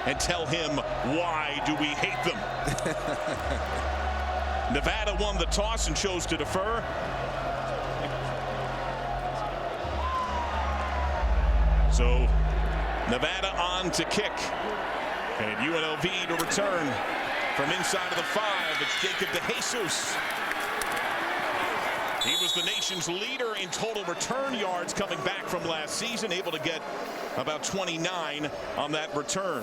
and tell him why do we hate them. Nevada won the toss and chose to defer. So Nevada on to kick, and UNLV to return from inside of the 5. It's Jacob DeJesus. He was the nation's leader in total return yards coming back from last season, able to get about 29 on that return.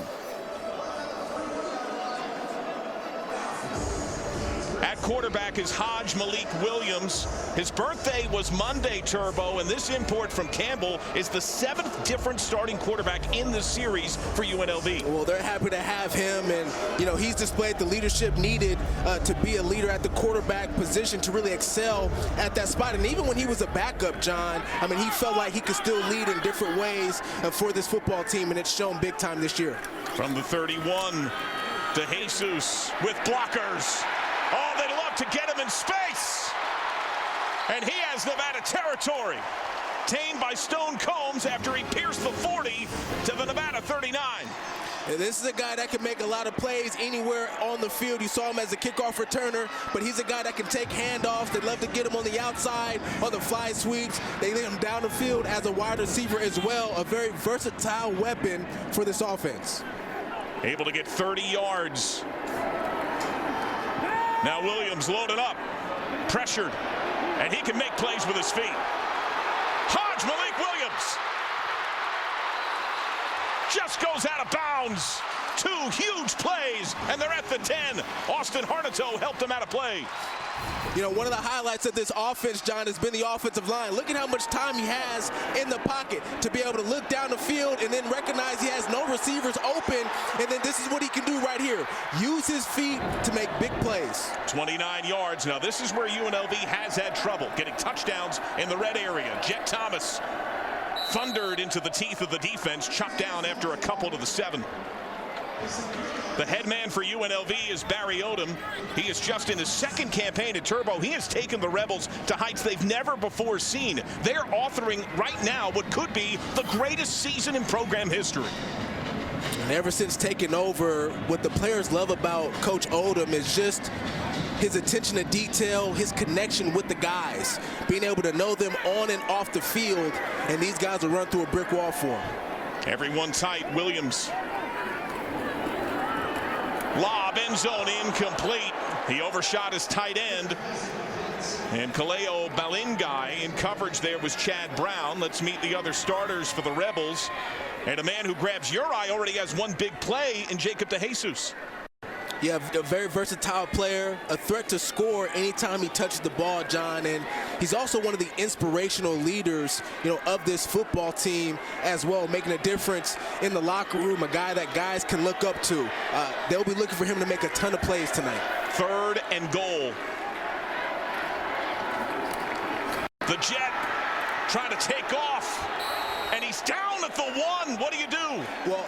At quarterback is Hajj Malik Williams. His birthday was Monday, Turbo, and this import from Campbell is the 7th different starting quarterback in the series for UNLV. Well, they're happy to have him, and he's displayed the leadership needed to be a leader at the quarterback position, to really excel at that spot. And even when he was a backup, John, I mean, he felt like he could still lead in different ways for this football team, and it's shown big time this year. From the 31, DeJesus with blockers. Oh, they'd love to get him in space. And he has Nevada territory. Tamed by Stone Combs after he pierced the 40 to the Nevada 39. And this is a guy that can make a lot of plays anywhere on the field. You saw him as a kickoff returner, but he's a guy that can take handoffs. They love to get him on the outside, on the fly sweeps. They let him down the field as a wide receiver as well. A very versatile weapon for this offense. Able to get 30 yards. Now Williams loaded up, pressured, and he can make plays with his feet. Hajj Malik Williams just goes out of bounds. 2 huge plays, and they're at the 10. Austin Harnato helped him out of play. One of the highlights of this offense, John, has been the offensive line. Look at how much time he has in the pocket to be able to look down the field and then recognize he has no receivers open, and then this is what he can do right here. Use his feet to make big plays. 29 yards. Now this is where UNLV has had trouble getting touchdowns in the red area. Jet Thomas thundered into the teeth of the defense, chopped down after a couple to the 7. The head man for UNLV is Barry Odom. He is just in his 2nd campaign at Turbo. He has taken the Rebels to heights they've never before seen. They're authoring right now what could be the greatest season in program history. And ever since taking over, what the players love about Coach Odom is just his attention to detail, his connection with the guys, being able to know them on and off the field, and these guys will run through a brick wall for him. Everyone tight. Williams. Lob, end zone, incomplete. He overshot his tight end. And Kaleo Balingai in coverage there was Chad Brown. Let's meet the other starters for the Rebels. And a man who grabs your eye already has one big play in Jacob DeJesus. Yeah, a very versatile player, a threat to score anytime he touches the ball, John. And he's also one of the inspirational leaders, of this football team as well, making a difference in the locker room, a guy that guys can look up to. They'll be looking for him to make a ton of plays tonight. 3rd and goal. The Jet trying to take off, and he's down at the 1. What do you do? Well,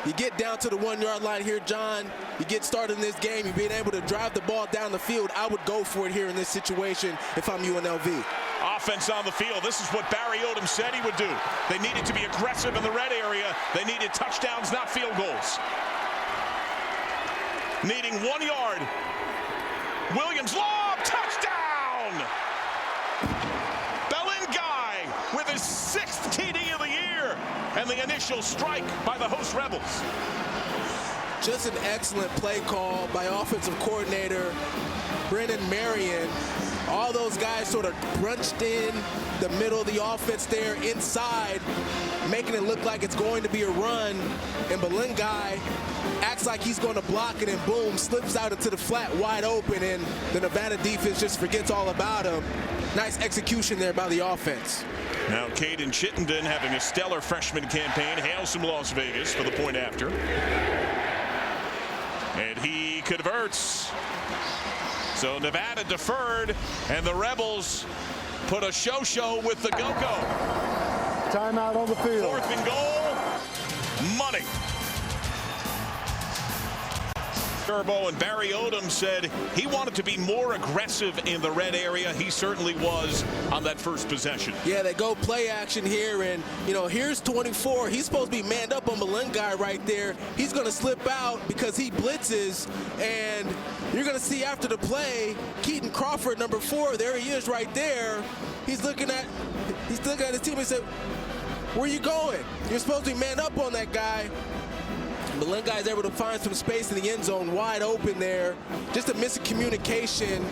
you get down to the 1-yard line here, John. You get started in this game. You're being able to drive the ball down the field. I would go for it here in this situation if I'm UNLV. Offense on the field. This is what Barry Odom said he would do. They needed to be aggressive in the red area. They needed touchdowns, not field goals. Needing 1 yard. Williams lob, touchdown! Balingai with his 6th TD of the year, and the initial strike by the host Rebels. Just an excellent play call by offensive coordinator Brennan Marion. All those guys sort of bunched in the middle of the offense there inside, making it look like it's going to be a run. And Balingai acts like he's going to block it, and boom, slips out into the flat wide open, and the Nevada defense just forgets all about him. Nice execution there by the offense. Now Caden Chittenden having a stellar freshman campaign, hails from Las Vegas for the point after. And he converts. So Nevada deferred, and the Rebels put a show with the go-go. Timeout on the field. 4th and goal. Money. Turbo and Barry Odom said he wanted to be more aggressive in the red area. He certainly was on that first possession. Yeah, they go play action here, and here's 24. He's supposed to be manned up on Malengai right there. He's going to slip out because he blitzes, and you're going to see after the play, Keaton Crawford, number 4, there he is right there. He's looking at his team and said, "Where are you going? You're supposed to be manned up on that guy." Malengai is able to find some space in the end zone, wide open there. Just a miscommunication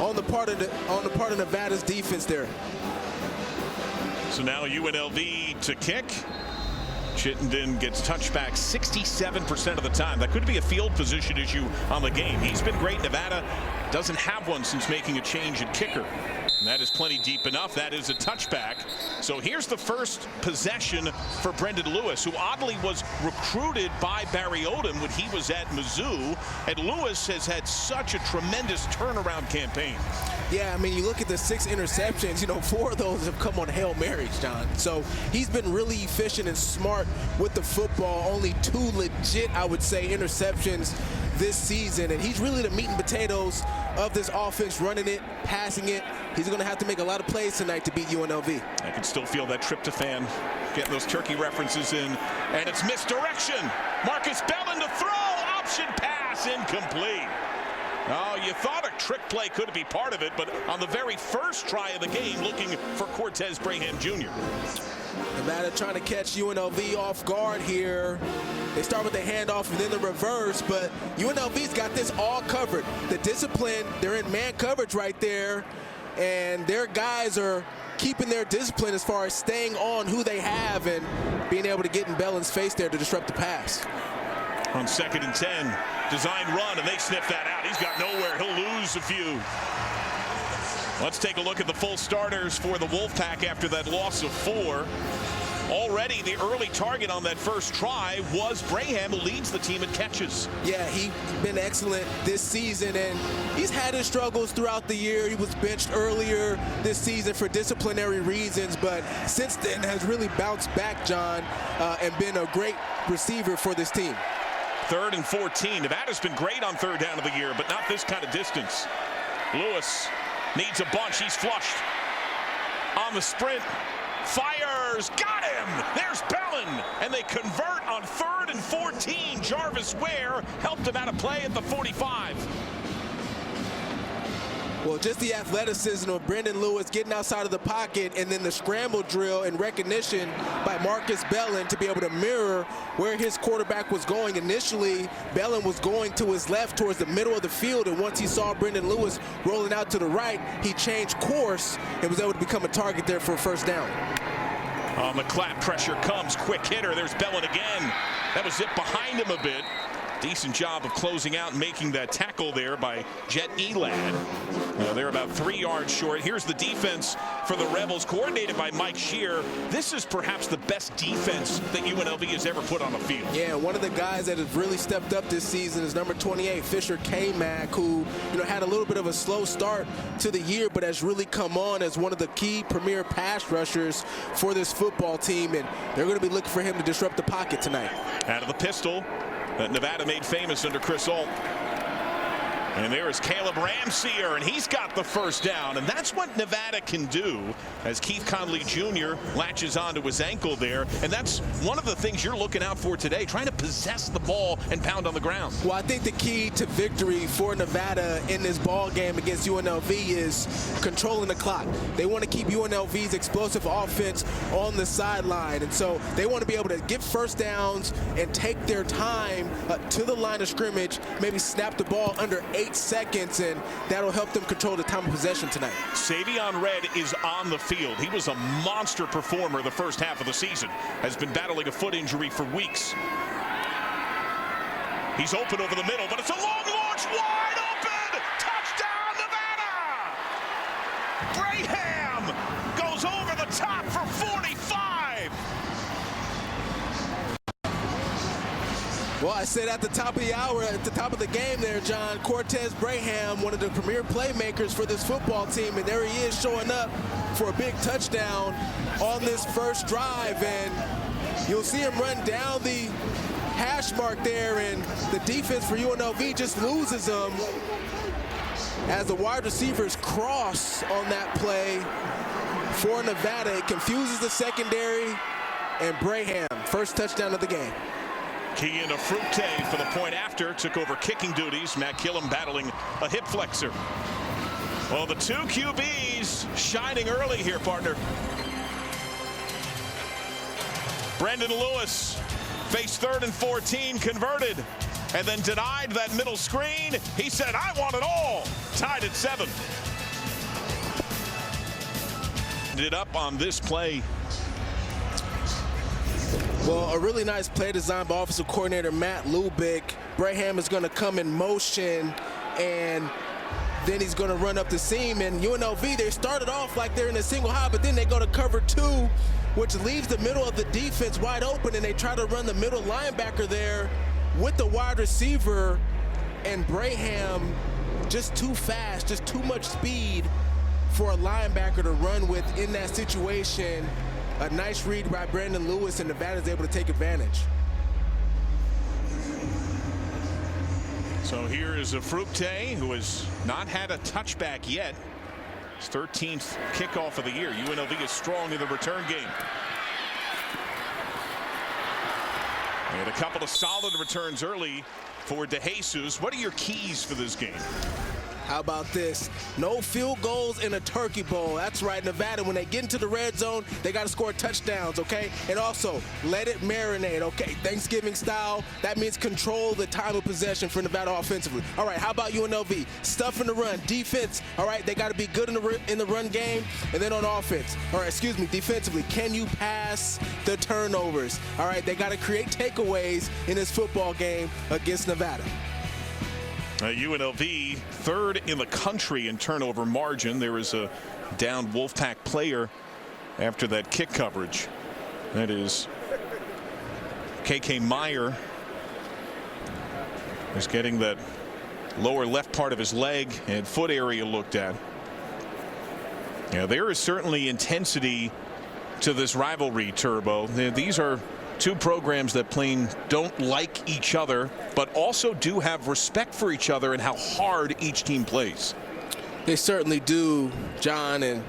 on the part of Nevada's defense there. So now UNLV to kick. Chittenden gets touchback 67% of the time. That could be a field position issue on the game. He's been great. Nevada doesn't have one since making a change at kicker. And that is plenty deep enough. That is a touchback. So here's the first possession for Brendan Lewis, who oddly was recruited by Barry Odom when he was at Mizzou. And Lewis has had such a tremendous turnaround campaign. Yeah, I mean, you look at the 6 interceptions, 4 of those have come on Hail Marys, John. So he's been really efficient and smart with the football. Only 2 legit, I would say, interceptions this season. And he's really the meat and potatoes of this offense, running it, passing it. He's going to have to make a lot of plays tonight to beat UNLV. I can still feel that tryptophan, getting those turkey references in. And it's misdirection. Marcus Bellin to throw. Option pass incomplete. Oh, you thought a trick play could be part of it, but on the very first try of the game, looking for Cortez Braham Jr. Nevada trying to catch UNLV off guard here. They start with the handoff and then the reverse, but UNLV's got this all covered. The discipline, they're in man coverage right there, and their guys are keeping their discipline as far as staying on who they have and being able to get in Bellin's face there to disrupt the pass. On 2nd and 10, design run, and they sniff that out. He's got nowhere. He'll lose a few. Let's take a look at the full starters for the Wolfpack after that loss of 4. Already the early target on that first try was Braham, who leads the team in catches. Yeah, he's been excellent this season, and he's had his struggles throughout the year. He was benched earlier this season for disciplinary reasons, but since then has really bounced back, John, and been a great receiver for this team. 3rd and 14. Nevada's been great on 3rd down of the year, but not this kind of distance. Lewis needs a bunch. He's flushed. On the sprint. Fires. Got him. There's Bellin. And they convert on 3rd and 14. Jarvis Ware helped him out of play at the 45. Well, just the athleticism of Brendan Lewis getting outside of the pocket, and then the scramble drill and recognition by Marcus Bellin to be able to mirror where his quarterback was going. Initially, Bellin was going to his left towards the middle of the field, and once he saw Brendan Lewis rolling out to the right, he changed course and was able to become a target there for a first down. On the clap, pressure comes. Quick hitter. There's Bellin again. That was it behind him a bit. Decent job of closing out and making that tackle there by Jet Elad. They're about 3 yards short. Here's the defense for the Rebels, coordinated by Mike Shear. This is perhaps the best defense that UNLV has ever put on the field. Yeah, one of the guys that has really stepped up this season is number 28, Fisher K-Mac, who had a little bit of a slow start to the year, but has really come on as one of the key premier pass rushers for this football team, and they're going to be looking for him to disrupt the pocket tonight. Out of the pistol that Nevada made famous under Chris Ault. And there is Caleb Ramseyer, and he's got the first down. And that's what Nevada can do as Keith Conley Jr. latches onto his ankle there. And that's one of the things you're looking out for today, trying to possess the ball and pound on the ground. Well, I think the key to victory for Nevada in this ball game against UNLV is controlling the clock. They want to keep UNLV's explosive offense on the sideline. And so they want to be able to get first downs and take their time to the line of scrimmage, maybe snap the ball under 8 seconds, and that'll help them control the time of possession tonight. Savion Red is on the field. He was a monster performer the first half of the season. Has been battling a foot injury for weeks. He's open over the middle, but it's a long launch, wide open! Touchdown, Nevada! Braham goes over the top for 45! Well, I said at the top of the hour, at the top of the game there, John, Cortez Braham, one of the premier playmakers for this football team, and there he is showing up for a big touchdown on this first drive, and you'll see him run down the hash mark there, and the defense for UNLV just loses them as the wide receivers cross on that play for Nevada. It confuses the secondary, and Braham, first touchdown of the game. Kian Fructe for the point after, took over kicking duties. Matt Killam battling a hip flexor. Well, the two QBs shining early here, partner. Brendan Lewis faced 3rd and 14, converted, and then denied that middle screen. He said, I want it all. Tied at 7. Ended up on this play. Well, a really nice play design by offensive coordinator Matt Lubick. Braham is going to come in motion, and then he's going to run up the seam. And UNLV, they started off like they're in a single high, but then they go to cover 2, which leaves the middle of the defense wide open, and they try to run the middle linebacker there with the wide receiver, and Braham just too fast, just too much speed for a linebacker to run with in that situation. A nice read by Brandon Lewis, and Nevada's able to take advantage. So here is a Fructe, who has not had a touchback yet. His 13th kickoff of the year. UNLV is strong in the return game. And a couple of solid returns early for DeJesus. What are your keys for this game? How about this? No field goals in a turkey bowl. That's right, Nevada, when they get into the red zone, they got to score touchdowns, okay? And also, let it marinate, okay? Thanksgiving style, that means control the time of possession for Nevada offensively. All right, how about UNLV? Stuff in the run, defense, all right? They got to be good in the run game, and then on offense, all right, excuse me, defensively, can you pass the turnovers? All right, they got to create takeaways in this football game against Nevada. UNLV 3rd in the country in turnover margin. There is a downed Wolfpack player after that kick coverage. That is KK Meyer. Is getting that lower left part of his leg and foot area looked at. Yeah, there is certainly intensity to this rivalry, Turbo. These are two programs that plain don't like each other, but also do have respect for each other and how hard each team plays. They certainly do, John. And,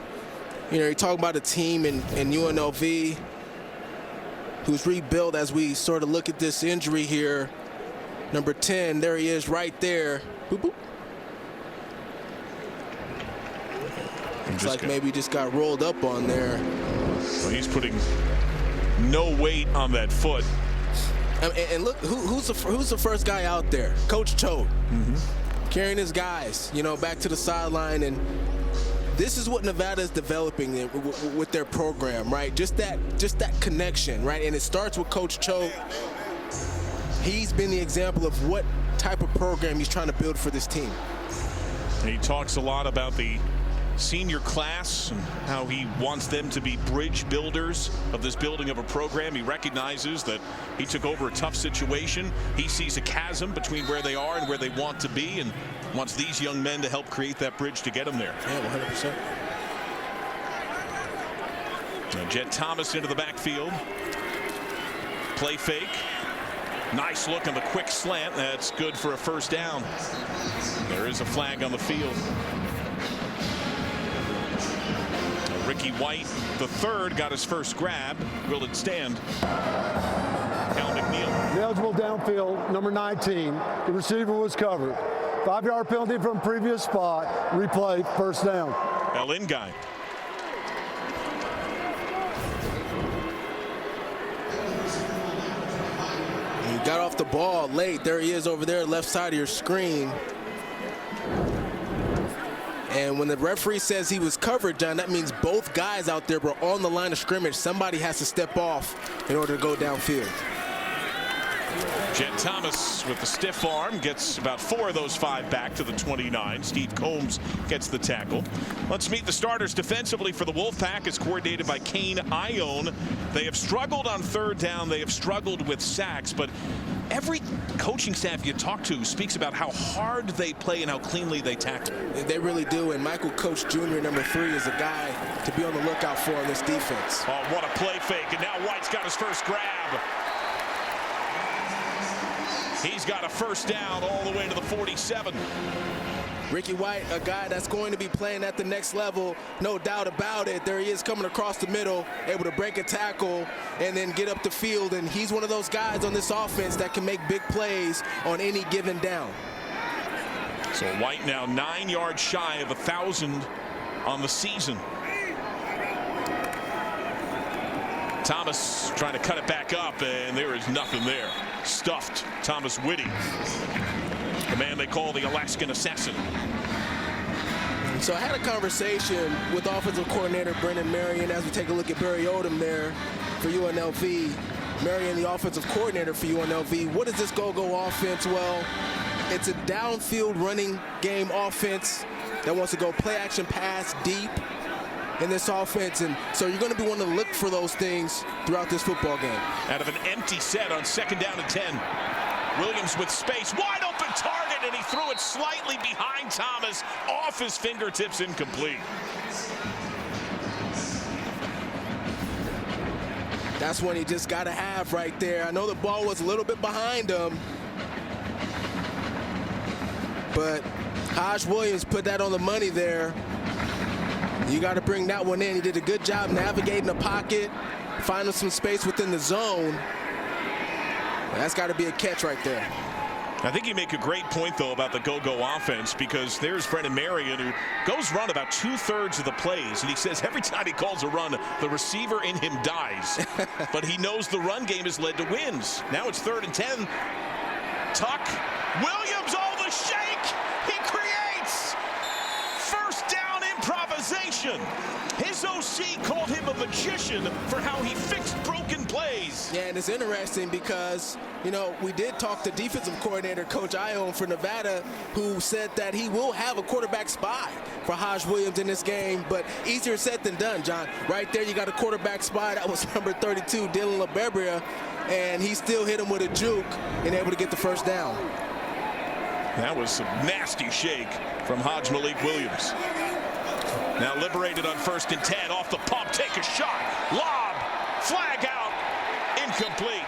you know, you're talking about a team in UNLV who's rebuilt as we sort of look at this injury here. Number 10, there he is right there. Boop, boop. Looks like maybe he just got rolled up on there. Well, he's putting no weight on that foot. And look, who's the first guy out there? Coach Cho, carrying his guys, you know, back to the sideline. And this is what Nevada is developing with their program, right? Just that connection, right? And it starts with Coach Cho. He's been the example of what type of program he's trying to build for this team. He talks a lot about the senior class and how he wants them to be bridge builders of this building of a program. He recognizes that he took over a tough situation. He sees a chasm between where they are and where they want to be, and wants these young men to help create that bridge to get them there. Yeah, 100%. Now Jet Thomas into the backfield. Play fake. Nice look on the quick slant. That's good for a first down. There is a flag on the field. Ricky White, the third, got his first grab. Will it stand? Cal McNeil. Eligible downfield, number 19. The receiver was covered. 5-yard penalty from previous spot. Replay, first down. El Guy. He got off the ball late. There he is over there, left side of your screen. And when the referee says he was covered, John, that means both guys out there were on the line of scrimmage. Somebody has to step off in order to go downfield. Jet Thomas with the stiff arm gets about 4 of those 5 back to the 29. Steve Combs gets the tackle. Let's meet the starters defensively for the Wolfpack, as coordinated by Kane Ione. They have struggled on 3rd down. They have struggled with sacks, but every coaching staff you talk to speaks about how hard they play and how cleanly they tackle. They really do, and Michael Coach Jr., number 3, is a guy to be on the lookout for in this defense. Oh, what a play fake, and now White's got his first grab. He's got a first down all the way to the 47. Ricky White, a guy that's going to be playing at the next level, no doubt about it. There he is coming across the middle, able to break a tackle and then get up the field. And he's one of those guys on this offense that can make big plays on any given down. So White now 9 yards shy of 1,000 on the season. Thomas trying to cut it back up, and there is nothing there. Stuffed Thomas Whitty, the man they call the Alaskan Assassin. So I had a conversation with offensive coordinator Brendan Marion as we take a look at Barry Odom there for UNLV. Marion, the offensive coordinator for UNLV. What is this go-go offense? Well, it's a downfield running game offense that wants to go play action pass deep in this offense, and so you're going to be wanting to look for those things throughout this football game. Out of an empty set on 2nd down and 10. Williams with space, wide open target, and he threw it slightly behind Thomas, off his fingertips, incomplete. That's one he just got to have right there. I know the ball was a little bit behind him, but Haj Williams put that on the money there. You got to bring that one in. He did a good job navigating the pocket, finding some space within the zone. That's got to be a catch right there. I think you make a great point, though, about the go-go offense, because there's Brendan Marion, who goes run about 2/3 of the plays, and he says every time he calls a run, the receiver in him dies. But he knows the run game has led to wins. Now it's 3rd and 10. Tuck. Williams, oh, the shake! He creates first down improvisation. His OC called him a magician for how he fixed broken plays. Yeah, and it's interesting because, you know, we did talk to defensive coordinator Coach Ione for Nevada, who said that he will have a quarterback spy for Haj Williams in this game, but easier said than done, John. Right there, you got a quarterback spy. That was number 32, Dylan LaBerbria, and he still hit him with a juke and able to get the first down. That was some nasty shake from Haj Malik Williams. Now liberated on 1st and 10, off the pump, take a shot, lob, flag out, incomplete.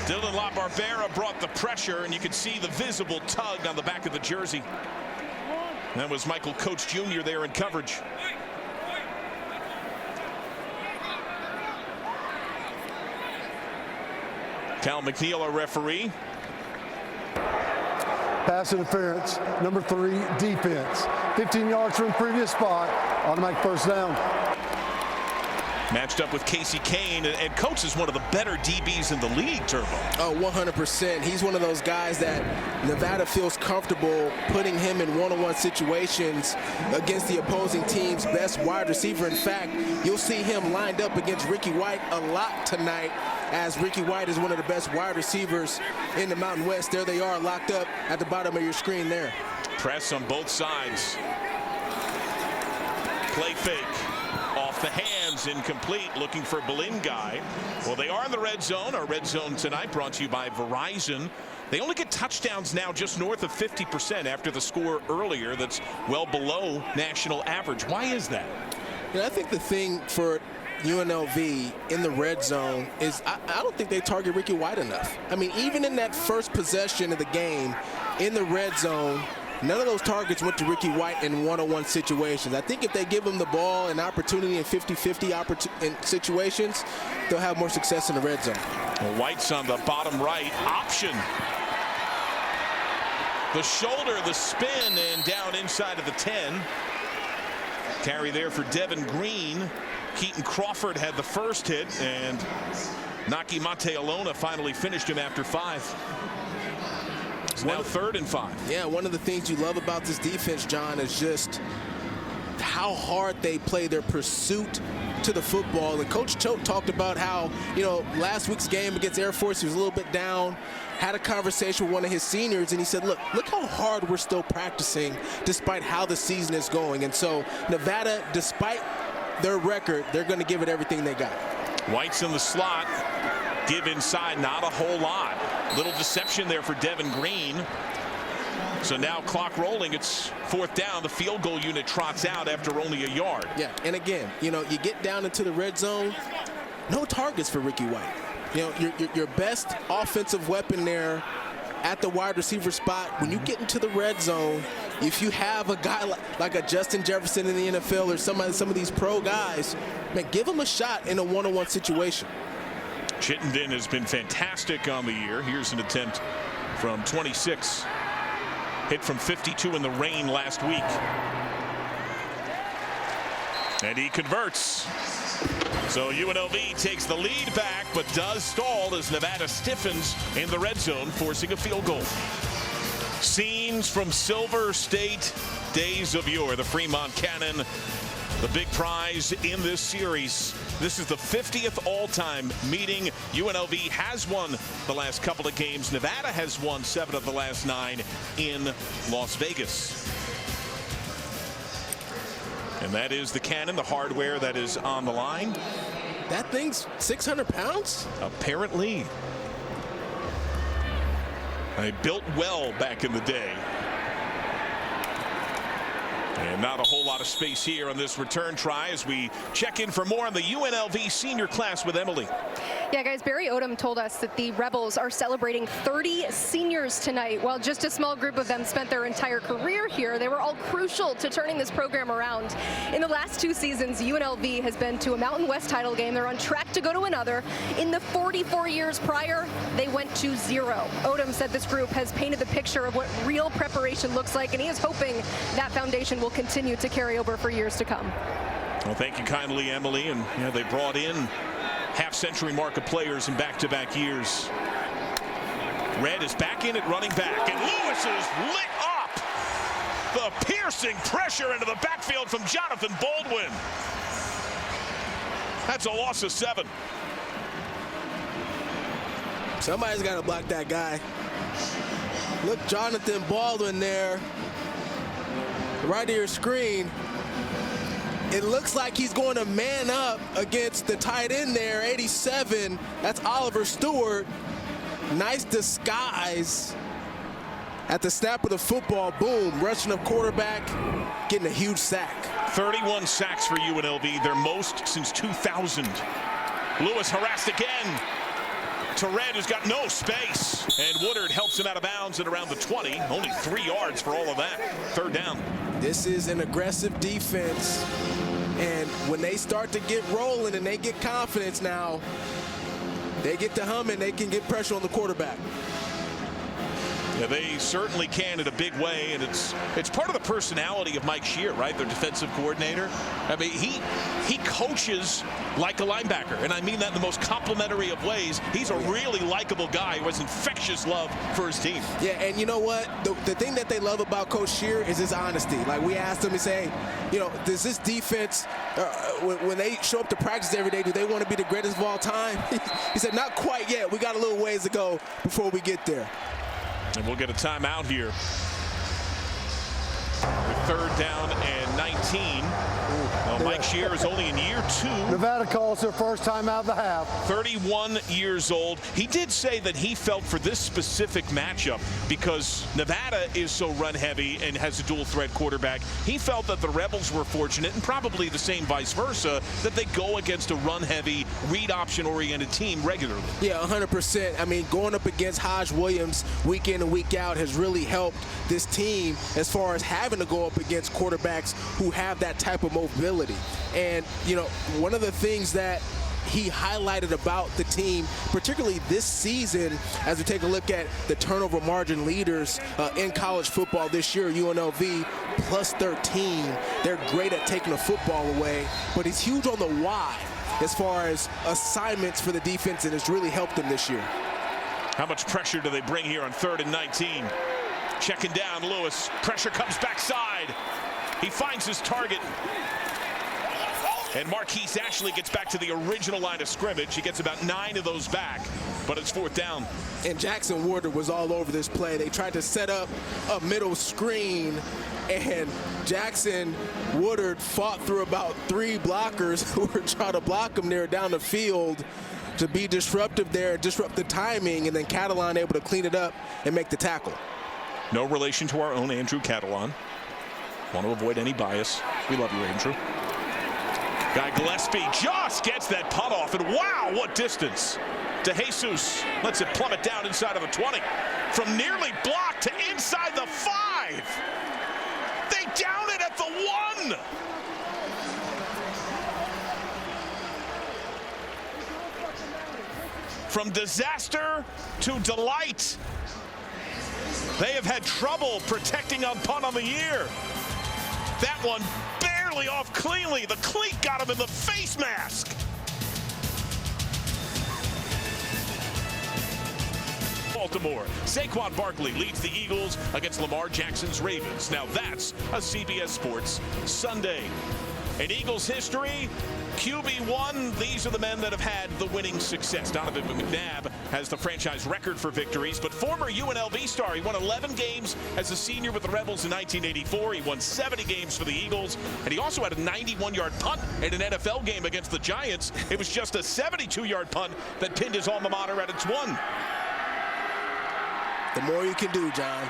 Dylan LaBarbera brought the pressure, and you could see the visible tug on the back of the jersey. That was Michael Coates Jr. there in coverage. Cal McNeil, our referee. Pass interference, number 3, defense. 15 yards from the previous spot, automatic first down. Matched up with Casey Kane, and Coates is one of the better DBs in the league, Turbo. Oh, 100%. He's one of those guys that Nevada feels comfortable putting him in one-on-one situations against the opposing team's best wide receiver. In fact, you'll see him lined up against Ricky White a lot tonight, as Ricky White is one of the best wide receivers in the Mountain West. There they are, locked up at the bottom of your screen there. Press on both sides. Play fake. Off the hands, incomplete, looking for Belingai. Well, they are in the red zone. Our red zone tonight brought to you by Verizon. They only get touchdowns now just north of 50% after the score earlier that's well below national average. Why is that? You know, I think the thing for UNLV in the red zone is I don't think they target Ricky White enough. I mean, even in that first possession of the game in the red zone, none of those targets went to Ricky White in one-on-one situations. I think if they give him the ball and opportunity in 50-50 situations, they'll have more success in the red zone. Well, White's on the bottom right. Option. The shoulder, the spin, and down inside of the 10. Carry there for Devin Green. Keaton Crawford had the first hit, and Naki Matealona finally finished him after 5. It's now 3rd and 5. Yeah, one of the things you love about this defense, John, is just how hard they play their pursuit to the football. And Coach Choate talked about how, you know, last week's game against Air Force, he was a little bit down, had a conversation with one of his seniors, and he said, look how hard we're still practicing despite how the season is going. And so Nevada, despite their record, they're going to give it everything they got. White's in the slot. Give inside, not a whole lot. Little deception there for Devin Green. So now clock rolling. It's 4th down. The field goal unit trots out after only a yard. Yeah, and again, you know, you get down into the red zone, no targets for Ricky White. You know, your best offensive weapon there at the wide receiver spot. When you get into the red zone, if you have a guy like a Justin Jefferson in the NFL or some of these pro guys, man, give them a shot in a one-on-one situation. Chittenden has been fantastic on the year. Here's an attempt from 26. Hit from 52 in the rain last week. And he converts. So UNLV takes the lead back, but does stall as Nevada stiffens in the red zone, forcing a field goal. Scenes from Silver State days of yore. The Fremont Cannon, the big prize in this series. This is the 50th all-time meeting. UNLV has won the last couple of games. Nevada has won 7 of the last 9 in Las Vegas. And that is the cannon, the hardware that is on the line. That thing's 600 pounds? Apparently. They built well back in the day. And not a whole lot of space here on this return try as we check in for more on the UNLV senior class with Emily. Yeah, guys, Barry Odom told us that the Rebels are celebrating 30 seniors tonight. While just a small group of them spent their entire career here, they were all crucial to turning this program around. In the last 2 seasons, UNLV has been to a Mountain West title game. They're on track to go to another. In the 44 years prior, they went to 0. Odom said this group has painted the picture of what real preparation looks like, and he is hoping that foundation will continue to carry over for years to come. Well, thank you kindly, Emily. And they brought in half-century mark of players in back-to-back years. Red is back in at running back, and Lewis is lit up. The piercing pressure into the backfield from Jonathan Baldwin. That's a loss of 7. Somebody's got to block that guy. Look, Jonathan Baldwin there, right to your screen. It looks like he's going to man up against the tight end there, 87. That's Oliver Stewart. Nice disguise. At the snap of the football, boom, rushing up quarterback, getting a huge sack. 31 sacks for UNLV, their most since 2000. Lewis harassed again. To Red, who's got no space. And Woodard helps him out of bounds at around the 20. Only 3 yards for all of that. 3rd down. This is an aggressive defense. And when they start to get rolling and they get confidence now, they get to humming, they can get pressure on the quarterback. Yeah, they certainly can in a big way, and it's part of the personality of Mike Shear, right? Their defensive coordinator. I mean, he coaches like a linebacker, and I mean that in the most complimentary of ways. He's a really likable guy who has infectious love for his team. Yeah, and you know what? The thing that they love about Coach Shear is his honesty. Like, we asked him to say, does this defense, when they show up to practice every day, do they want to be the greatest of all time? He said, not quite yet. We got a little ways to go before we get there. And we'll get a timeout here. 3rd down and 19. Well, Mike Shear is only in year 2. Nevada calls their first time out of the half. 31 years old. He did say that he felt for this specific matchup, because Nevada is so run heavy and has a dual threat quarterback, he felt that the Rebels were fortunate, and probably the same vice versa, that they go against a run heavy, read option oriented team regularly. Yeah, 100%. I mean, going up against Hodge Williams week in and week out has really helped this team as far as having to go up against quarterbacks who have that type of mobility. And, one of the things that he highlighted about the team, particularly this season, as we take a look at the turnover margin leaders in college football this year, UNLV plus 13. They're great at taking the football away, but he's huge on the why as far as assignments for the defense, and it's really helped them this year. How much pressure do they bring here on 3rd and 19? Checking down Lewis. Pressure comes backside. He finds his target. And Marquise Ashley gets back to the original line of scrimmage. He gets about 9 of those back, but it's 4th down. And Jackson Woodard was all over this play. They tried to set up a middle screen, and Jackson Woodard fought through about 3 blockers who were trying to block him there down the field to be disruptive there, disrupt the timing, and then Catalan able to clean it up and make the tackle. No relation to our own Andrew Catalan. Want to avoid any bias. We love you, Andrew. Guy Gillespie just gets that punt off, and wow, what distance. to Jesus. Lets it plummet down inside of the 20. From nearly blocked to inside the 5. They down it at the 1. From disaster to delight. They have had trouble protecting on punt on the year. That one barely off cleanly. The cleat got him in the face mask. Baltimore. Saquon Barkley leads the Eagles against Lamar Jackson's Ravens. Now that's a CBS Sports Sunday. In Eagles history, QB1, these are the men that have had the winning success. Donovan McNabb has the franchise record for victories, but former UNLV star, he won 11 games as a senior with the Rebels in 1984. He won 70 games for the Eagles, and he also had a 91-yard punt in an NFL game against the Giants. It was just a 72-yard punt that pinned his alma mater at its 1. The more you can do, John.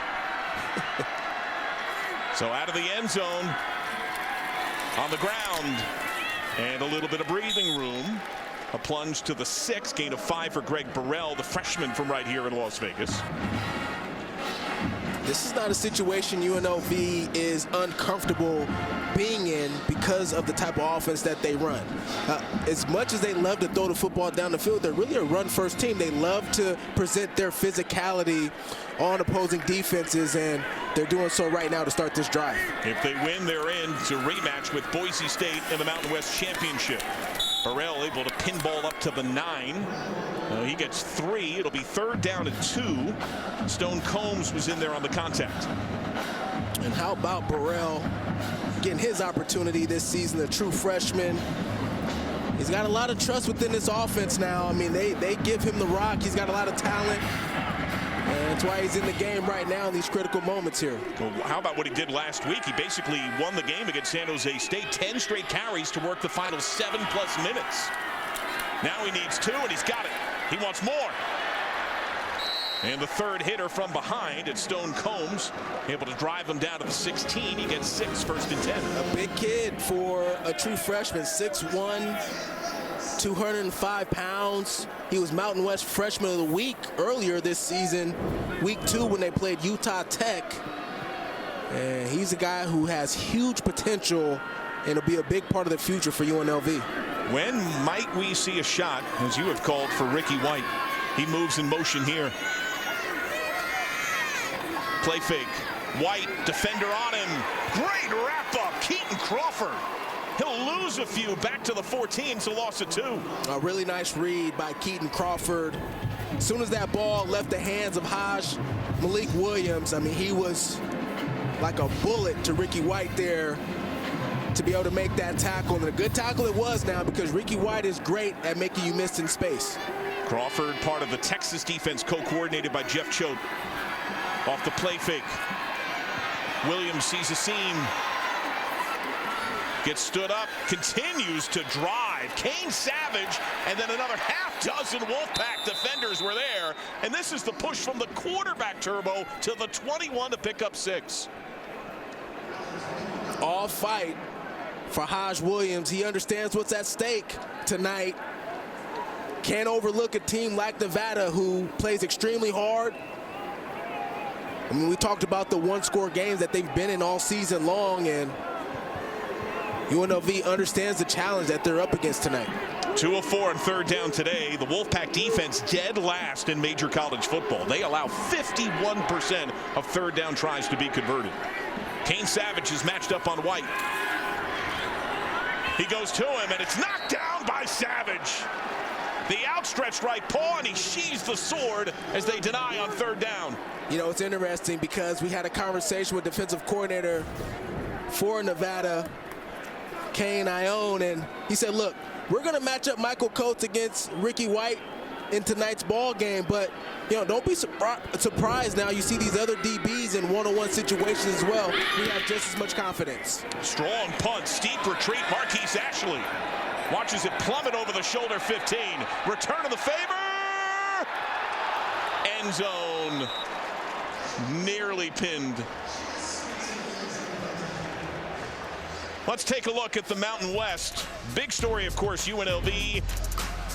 So out of the end zone, on the ground, and a little bit of breathing room. A plunge to the 6, gain of 5 for Greg Burrell, the freshman from right here in Las Vegas. This is not a situation UNLV is uncomfortable being in because of the type of offense that they run. As much as they love to throw the football down the field, they're really a run-first team. They love to present their physicality on opposing defenses, and they're doing so right now to start this drive. If they win, they're in to rematch with Boise State in the Mountain West Championship. Burrell able to pinball up to the 9. He gets 3. It'll be 3rd down and 2. Stone Combs was in there on the contact. And how about Burrell getting his opportunity this season, a true freshman. He's got a lot of trust within this offense now. I mean, they give him the rock. He's got a lot of talent. And that's why he's in the game right now in these critical moments here. Well, how about what he did last week? He basically won the game against San Jose State. 10 straight carries to work the final 7+ minutes. Now he needs 2, and he's got it. He wants more. And the third hitter from behind, it's Stone Combs, able to drive him down to the 16. He gets 6, 1st and 10. A big kid for a true freshman, 6'1", 205 pounds. He was Mountain West Freshman of the Week earlier this season, week 2 when they played Utah Tech. And he's a guy who has huge potential and will be a big part of the future for UNLV. When might we see a shot, as you have called, for Ricky White? He moves in motion here. Play fake. White, defender on him. Great wrap up. Keaton Crawford. He'll lose a few back to the 14, so loss of 2. A really nice read by Keaton Crawford. As soon as that ball left the hands of Malik Williams, I mean, he was like a bullet to Ricky White there to be able to make that tackle. And a good tackle it was now, because Ricky White is great at making you miss in space. Crawford, part of the Texas defense, co-coordinated by Jeff Choate. Off the play fake. Williams sees a seam. Gets stood up, continues to drive. Kane Savage, and then another half-dozen Wolfpack defenders were there. And this is the push from the quarterback turbo to the 21 to pick up 6. All fight for Williams. He understands what's at stake tonight. Can't overlook a team like Nevada, who plays extremely hard. I mean, we talked about the one-score games that they've been in all season long, and UNLV understands the challenge that they're up against tonight. 2 of 4 on 3rd down today. The Wolfpack defense dead last in major college football. They allow 51% of 3rd down tries to be converted. Kane Savage is matched up on White. He goes to him, and it's knocked down by Savage. The outstretched right paw, and he sheathes the sword as they deny on 3rd down. You know, it's interesting because we had a conversation with defensive coordinator for Nevada, Kane Ione, and he said, look, we're going to match up Michael Coates against Ricky White in tonight's ball game, but don't be surprised now. You see these other DBs in one-on-one situations as well. We have just as much confidence. Strong punt, steep retreat. Marquise Ashley watches it plummet over the shoulder. 15. Return of the favor. End zone. Nearly pinned. Let's take a look at the Mountain West. Big story, of course, UNLV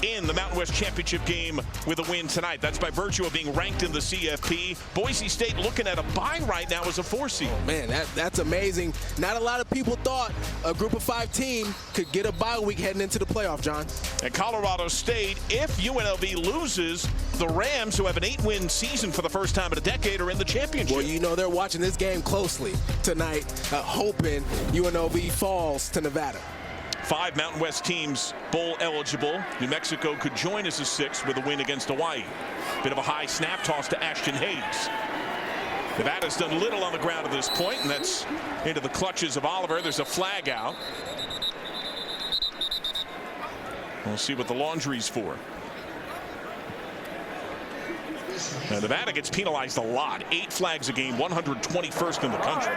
in the Mountain West Championship game with a win tonight. That's by virtue of being ranked in the CFP. Boise State looking at a bye right now as a 4 seed. Man, that's amazing. Not a lot of people thought a group of 5 team could get a bye week heading into the playoff, John. And Colorado State, if UNLV loses, the Rams, who have an 8-win season for the first time in a decade, are in the championship. Well, you know they're watching this game closely tonight, hoping UNLV falls to Nevada. 5 Mountain West teams bowl eligible. New Mexico could join as a 6th with a win against Hawaii. Bit of a high snap toss to Ashton Hayes. Nevada's done little on the ground at this point, and that's into the clutches of Oliver. There's a flag out. We'll see what the laundry's for. Now, Nevada gets penalized a lot. 8 flags a game, 121st in the country.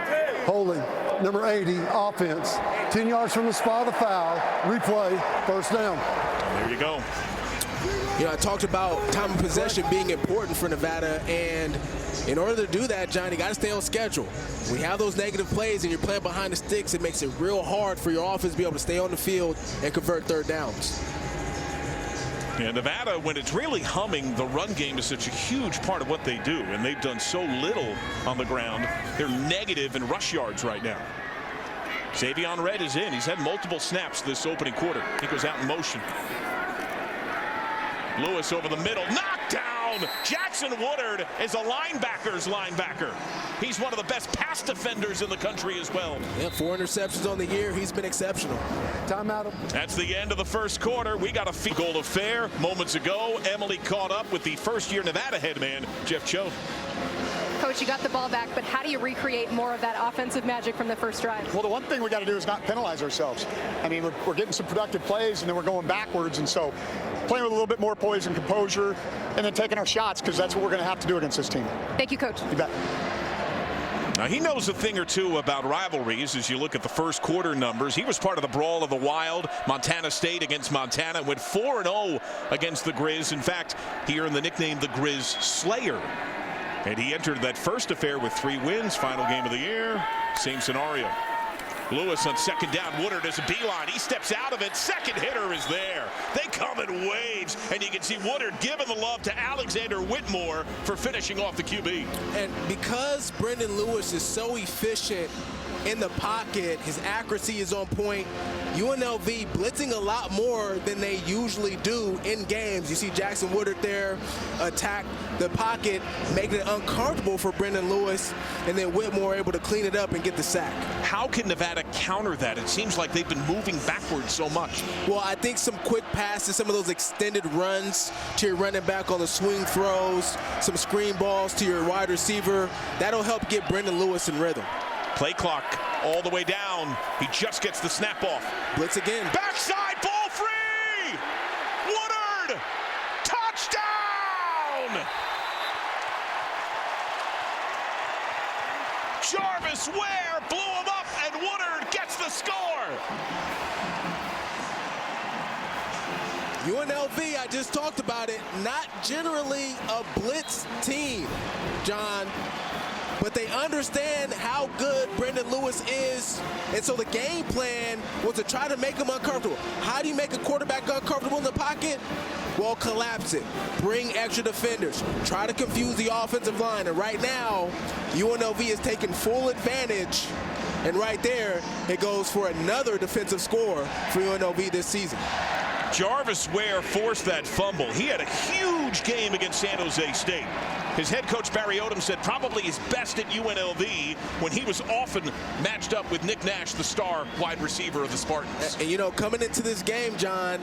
Holding, number 80, offense. 10 yards from the spot of the foul. Replay, first down. There you go. You know, I talked about time of possession being important for Nevada, and in order to do that, John, you got to stay on schedule. When you have those negative plays and you're playing behind the sticks, it makes it real hard for your offense to be able to stay on the field and convert third downs. Yeah, Nevada, when it's really humming, the run game is such a huge part of what they do, and they've done so little on the ground. They're negative in rush yards right now. Xavion Red is in. He's had multiple snaps this opening quarter. He goes out in motion. Lewis over the middle, knocked down. Jackson Woodard is a linebacker's linebacker. He's one of the best pass defenders in the country as well. Yeah, 4 interceptions on the year. He's been exceptional. Timeout. That's the end of the first quarter. We got a field goal affair moments ago. Emily caught up with the first-year Nevada head man, Jeff Cho. Coach, you got the ball back, but how do you recreate more of that offensive magic from the first drive? Well, the one thing we got to do is not penalize ourselves. I mean, we're getting some productive plays, and then we're going backwards, and so playing with a little bit more poise and composure, and then taking our shots, because that's what we're going to have to do against this team. Thank you, Coach. You bet. Now, he knows a thing or two about rivalries as you look at the first quarter numbers. He was part of the Brawl of the Wild, Montana State against Montana, went 4-0 against the Grizz. In fact, he earned the nickname the Grizz Slayer. And he entered that first affair with 3 wins, final game of the year. Same scenario. Lewis on second down. Woodard is a beeline. He steps out of it. Second hitter is there. They come in waves, and you can see Woodard giving the love to Alexander Whitmore for finishing off the QB. And because Brendan Lewis is so efficient in the pocket, his accuracy is on point. UNLV blitzing a lot more than they usually do in games. You see Jackson Woodard there attack the pocket, making it uncomfortable for Brendan Lewis, and then Whitmore able to clean it up and get the sack. How can Nevada counter that? It seems like they've been moving backwards so much. Well, I think some quick passes, some of those extended runs to your running back on the swing throws, some screen balls to your wide receiver, that'll help get Brendan Lewis in rhythm. Play clock all the way down. He just gets the snap off. Blitz again. Backside, ball free! Woodard! Touchdown! Jarvis Ware blew him up, and Woodard gets the score. UNLV, I just talked about it, not generally a blitz team, John. But they understand how good Brendan Lewis is, and so the game plan was to try to make him uncomfortable. How do you make a quarterback uncomfortable in the pocket? Well, collapse it. Bring extra defenders. Try to confuse the offensive line. And right now, UNLV is taking full advantage. And right there, it goes for another defensive score for UNLV this season. Jarvis Ware forced that fumble. He had a huge game against San Jose State. His head coach Barry Odom said probably his best at UNLV when he was often matched up with Nick Nash, the star wide receiver of the Spartans. And you know, coming into this game, John,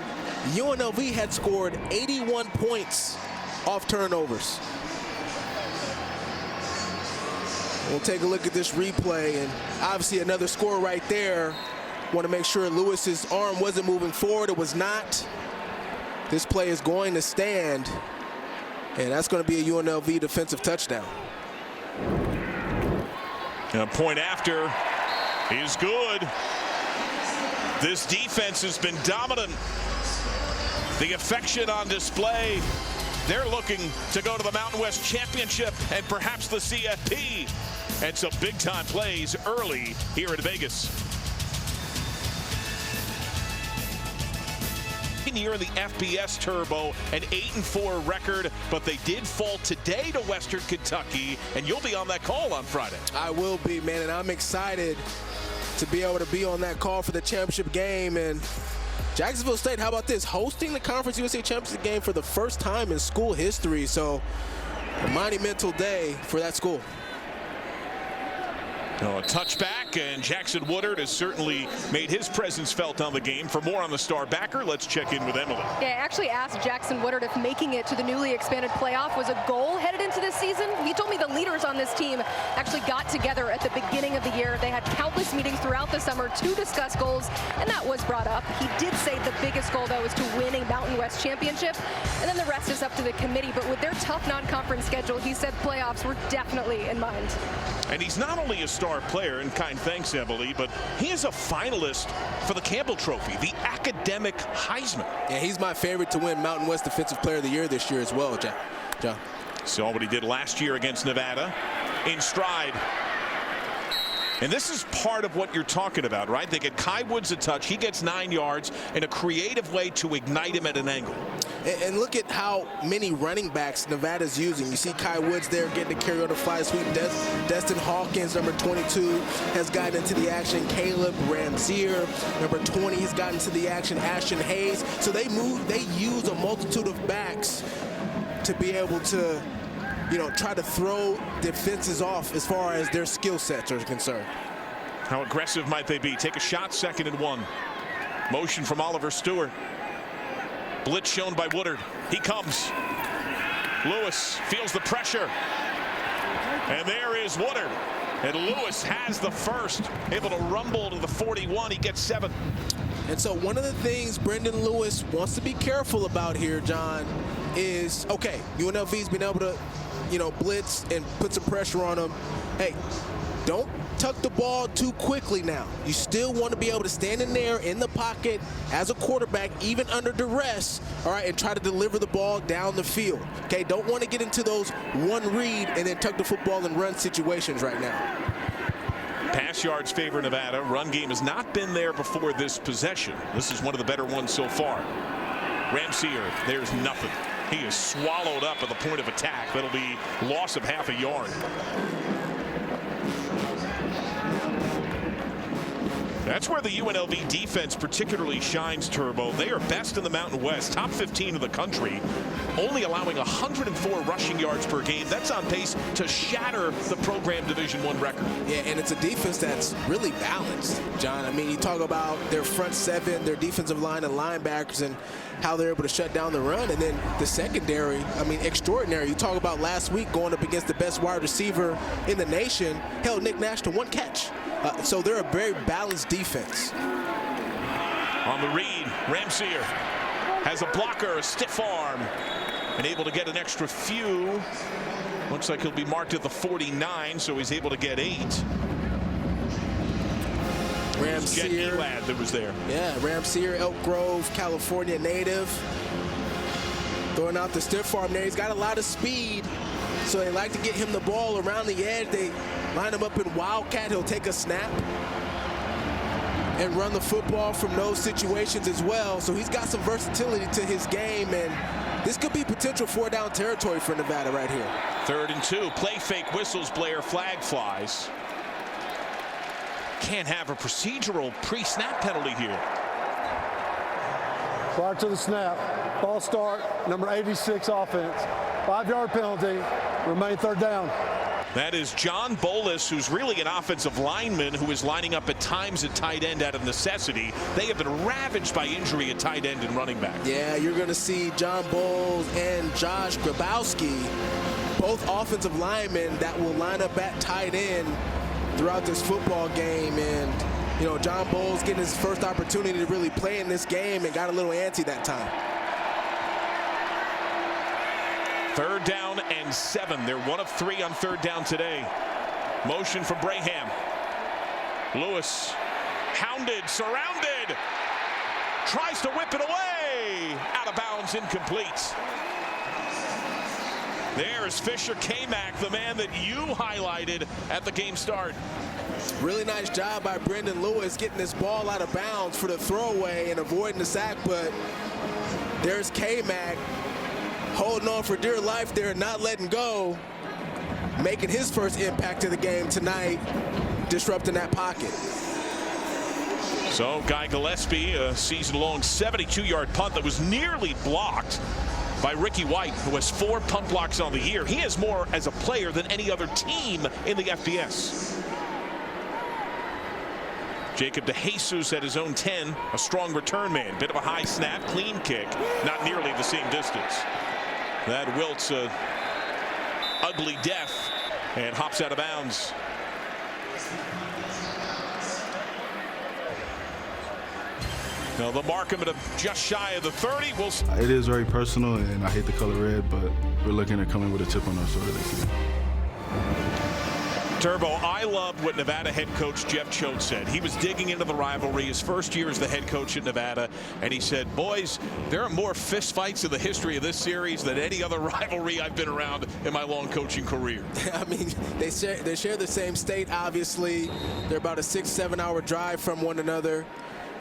UNLV had scored 81 points off turnovers. We'll take a look at this replay, and obviously another score right there. Want to make sure Lewis's arm wasn't moving forward. It was not. This play is going to stand, and that's going to be a UNLV defensive touchdown. And a point after is good. This defense has been dominant. The affection on display. They're looking to go to the Mountain West Championship and perhaps the CFP. And some big-time plays early here in Vegas. second year in the FBS Turbo, an 8-4 record, but they did fall today to Western Kentucky, and you'll be on that call on Friday. I will be, man, and I'm excited to be able to be on that call for the championship game. And Jacksonville State, how about this? Hosting the Conference USA Championship game for the first time in school history. So a monumental day for that school. A touchback, and Jackson Woodard has certainly made his presence felt on the game. For more on the star backer, let's check in with Emily. Yeah, I actually asked Jackson Woodard if making it to the newly expanded playoff was a goal headed into this season. He told me the leaders on this team actually got together at the beginning of the year. They had countless meetings throughout the summer to discuss goals, and that was brought up. He did say the biggest goal, though, is to win a Mountain West championship, and then the rest is up to the committee. But with their tough non-conference schedule, he said playoffs were definitely in mind. And he's not only a star player, and kind thanks, Emily, but he is a finalist for the Campbell Trophy, the academic Heisman. Yeah, he's my favorite to win Mountain West Defensive Player of the Year this year as well, John. Saw what he did last year against Nevada in stride. And this is part of what you're talking about, right? They get Kai Woods a touch. He gets 9 yards in a creative way to ignite him at an angle. And look at how many running backs Nevada's using. You see Kai Woods there getting the carry on the fly sweep. Destin Hawkins, number 22, has gotten into the action. Caleb Ramzier, number 20, has gotten to the action. Ashton Hayes. So they use a multitude of backs to be able to, try to throw defenses off as far as their skill sets are concerned. How aggressive might they be? Take a shot, 2nd and 1. Motion from Oliver Stewart. Blitz shown by Woodard. He comes. Lewis feels the pressure. And there is Woodard. And Lewis has the first. Able to rumble to the 41. He gets 7. And so one of the things Brendan Lewis wants to be careful about here, John, is, okay, UNLV's been able to, blitz and put some pressure on them. Hey, don't tuck the ball too quickly now. You still want to be able to stand in there in the pocket as a quarterback, even under duress, all right, and try to deliver the ball down the field. Okay, don't want to get into those one read and then tuck the football and run situations right now. Pass yards favor Nevada. Run game has not been there before this possession. This is one of the better ones so far. Ramsier, there's nothing. He is swallowed up at the point of attack. That'll be loss of half a yard. That's where the UNLV defense particularly shines, Turbo. They are best in the Mountain West, top 15 in the country, only allowing 104 rushing yards per game. That's on pace to shatter the program Division I record. Yeah, and it's a defense that's really balanced, John. I mean, you talk about their front seven, their defensive line and linebackers, and how they're able to shut down the run. And then the secondary, I mean, extraordinary. You talk about last week going up against the best wide receiver in the nation, held Nick Nash to 1 catch. So they're a very balanced defense. On the read, Ramsier has a blocker, a stiff arm, and able to get an extra few. Looks like he'll be marked at the 49, so he's able to get 8. Ramsier, lad that was there. Yeah, Ramsier, Elk Grove, California native. Throwing out the stiff arm there. He's got a lot of speed, so they like to get him the ball around the edge. They line him up in Wildcat. He'll take a snap and run the football from those situations as well. So he's got some versatility to his game, and this could be potential 4-down territory for Nevada right here. 3rd and 2. Play fake whistles, Blair. Flag flies. Can't have a procedural pre-snap penalty here. Prior to the snap, ball start, number 86 offense. 5-yard penalty, remain 3rd down. That is John Bolus, who's really an offensive lineman who is lining up at times at tight end out of necessity. They have been ravaged by injury at tight end and running back. Yeah, you're going to see John Bowles and Josh Grabowski, both offensive linemen that will line up at tight end throughout this football game. And, John Bowles getting his first opportunity to really play in this game and got a little antsy that time. 3rd down and 7. They're 1 of 3 on 3rd down today. Motion from Braham. Lewis, hounded, surrounded. Tries to whip it away. Out of bounds, incomplete. There's Fisher K-Mac, the man that you highlighted at the game start. Really nice job by Brendan Lewis getting this ball out of bounds for the throwaway and avoiding the sack, but There's K-Mac holding on for dear life there, not letting go, making his first impact of the game tonight, disrupting that pocket. So Guy Gillespie, a season-long 72-yard punt that was nearly blocked by Ricky White, who has 4 punt blocks on the year. He has more as a player than any other team in the FBS. Jacob DeJesus at his own 10, a strong return man. Bit of a high snap, clean kick, not nearly the same distance. That wilts a ugly death and hops out of bounds. Now the mark at just shy of the 30. It is very personal, and I hate the color red, but we're looking at coming with a chip on our shoulder this year. Turbo, I loved what Nevada head coach Jeff Choate said. He was digging into the rivalry his first year as the head coach at Nevada, and he said, boys, there are more fistfights in the history of this series than any other rivalry I've been around in my long coaching career. I mean, they share the same state, obviously. They're about a 6-7 hour drive from one another.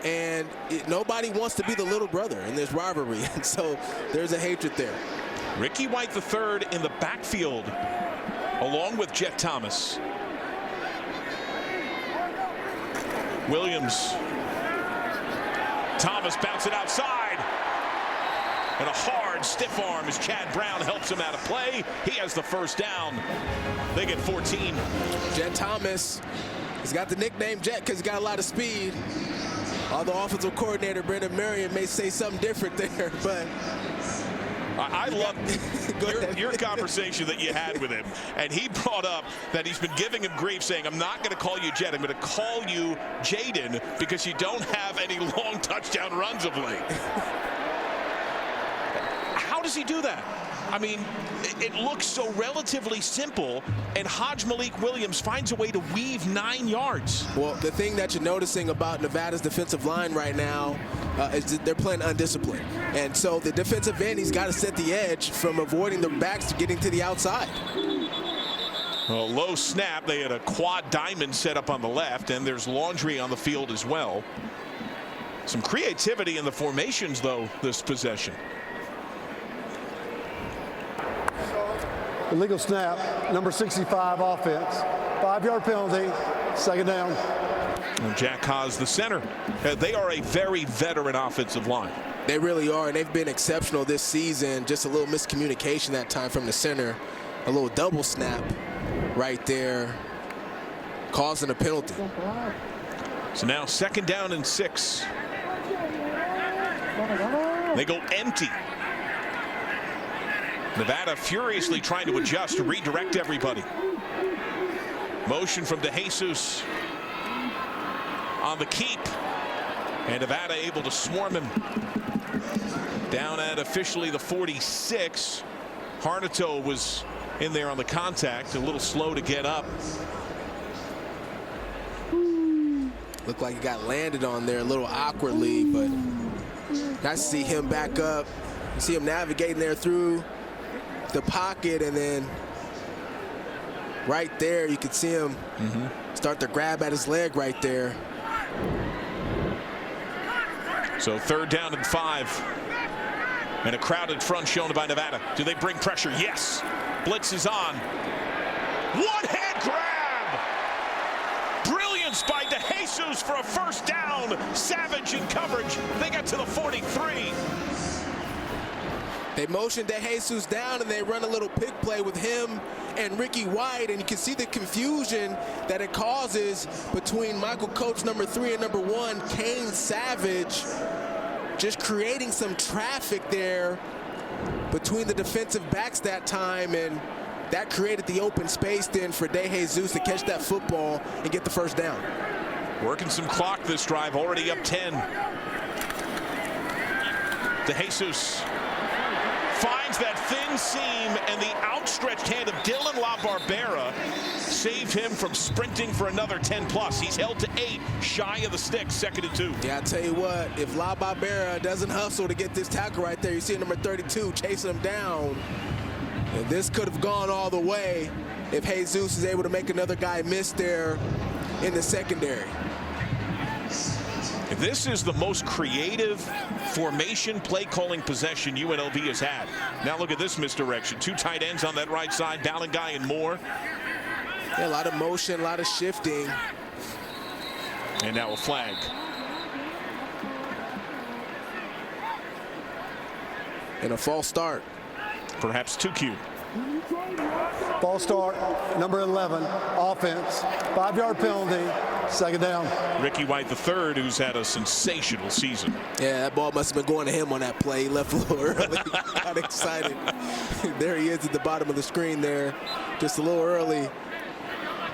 And nobody wants to be the little brother in this rivalry. And so there's a hatred there. Ricky White III in the backfield, along with Jet Thomas. Williams. Thomas bounce it outside. And a hard, stiff arm as Chad Brown helps him out of play. He has the first down. They get 14. Jet Thomas, he's got the nickname Jet because he's got a lot of speed. Although offensive coordinator Brendan Marion may say something different there, but I love your conversation that you had with him, and he brought up that he's been giving him grief, saying, I'm not going to call you Jet, I'm going to call you Jaden because you don't have any long touchdown runs of late. How does he do that? I mean, it looks so relatively simple, and Hajj Malik Williams finds a way to weave 9 yards. Well, the thing that you're noticing about Nevada's defensive line right now is that they're playing undisciplined. And so the defensive end, he's got to set the edge from avoiding the backs to getting to the outside. Well, low snap. They had a quad diamond set up on the left, and there's laundry on the field as well. Some creativity in the formations, though, this possession. Illegal snap, number 65 offense. 5-yard penalty, second down. And Jack Haas, the center. They are a very veteran offensive line. They really are, and they've been exceptional this season. Just a little miscommunication that time from the center. A little double snap right there, causing a penalty. So now 2nd down and 6. They go empty. Nevada furiously trying to adjust to redirect everybody. Motion from DeJesus on the keep, and Nevada able to swarm him down at officially the 46. Harnato was in there on the contact, a little slow to get up. Looked like he got landed on there a little awkwardly, but nice to see him back up. You see him navigating there through the pocket, and then right there you could see him start to grab at his leg right there. So 3rd down and 5, and a crowded front shown by Nevada. Do they bring pressure? Yes. Blitz is on. One hand grab. Brilliance by DeJesus for a first down. Savage in coverage. They get to the 43. They motion DeJesus down, and they run a little pick play with him and Ricky White, and you can see the confusion that it causes between Michael Coates number 3 and number 1, Kane Savage, just creating some traffic there between the defensive backs that time, and that created the open space then for DeJesus to catch that football and get the first down. Working some clock this drive, already up 10. DeJesus finds that thin seam, and the outstretched hand of Dylan LaBarbera saved him from sprinting for another 10+. He's held to 8, shy of the sticks, 2nd and 2. Yeah, I tell you what, if LaBarbera doesn't hustle to get this tackle right there, you see number 32 chasing him down. And this could have gone all the way if Jesus is able to make another guy miss there in the secondary. This is the most creative formation play calling possession UNLV has had. Now look at this misdirection. 2 tight ends on that right side, Ballanguy and Moore. Yeah, a lot of motion, a lot of shifting. And now a flag. And a false start. Perhaps too cute. False start, number 11, offense, 5-yard penalty, second down. Ricky White III, who's had a sensational season. Yeah, that ball must have been going to him on that play. He left a little early. Got excited. There he is at the bottom of the screen there, just a little early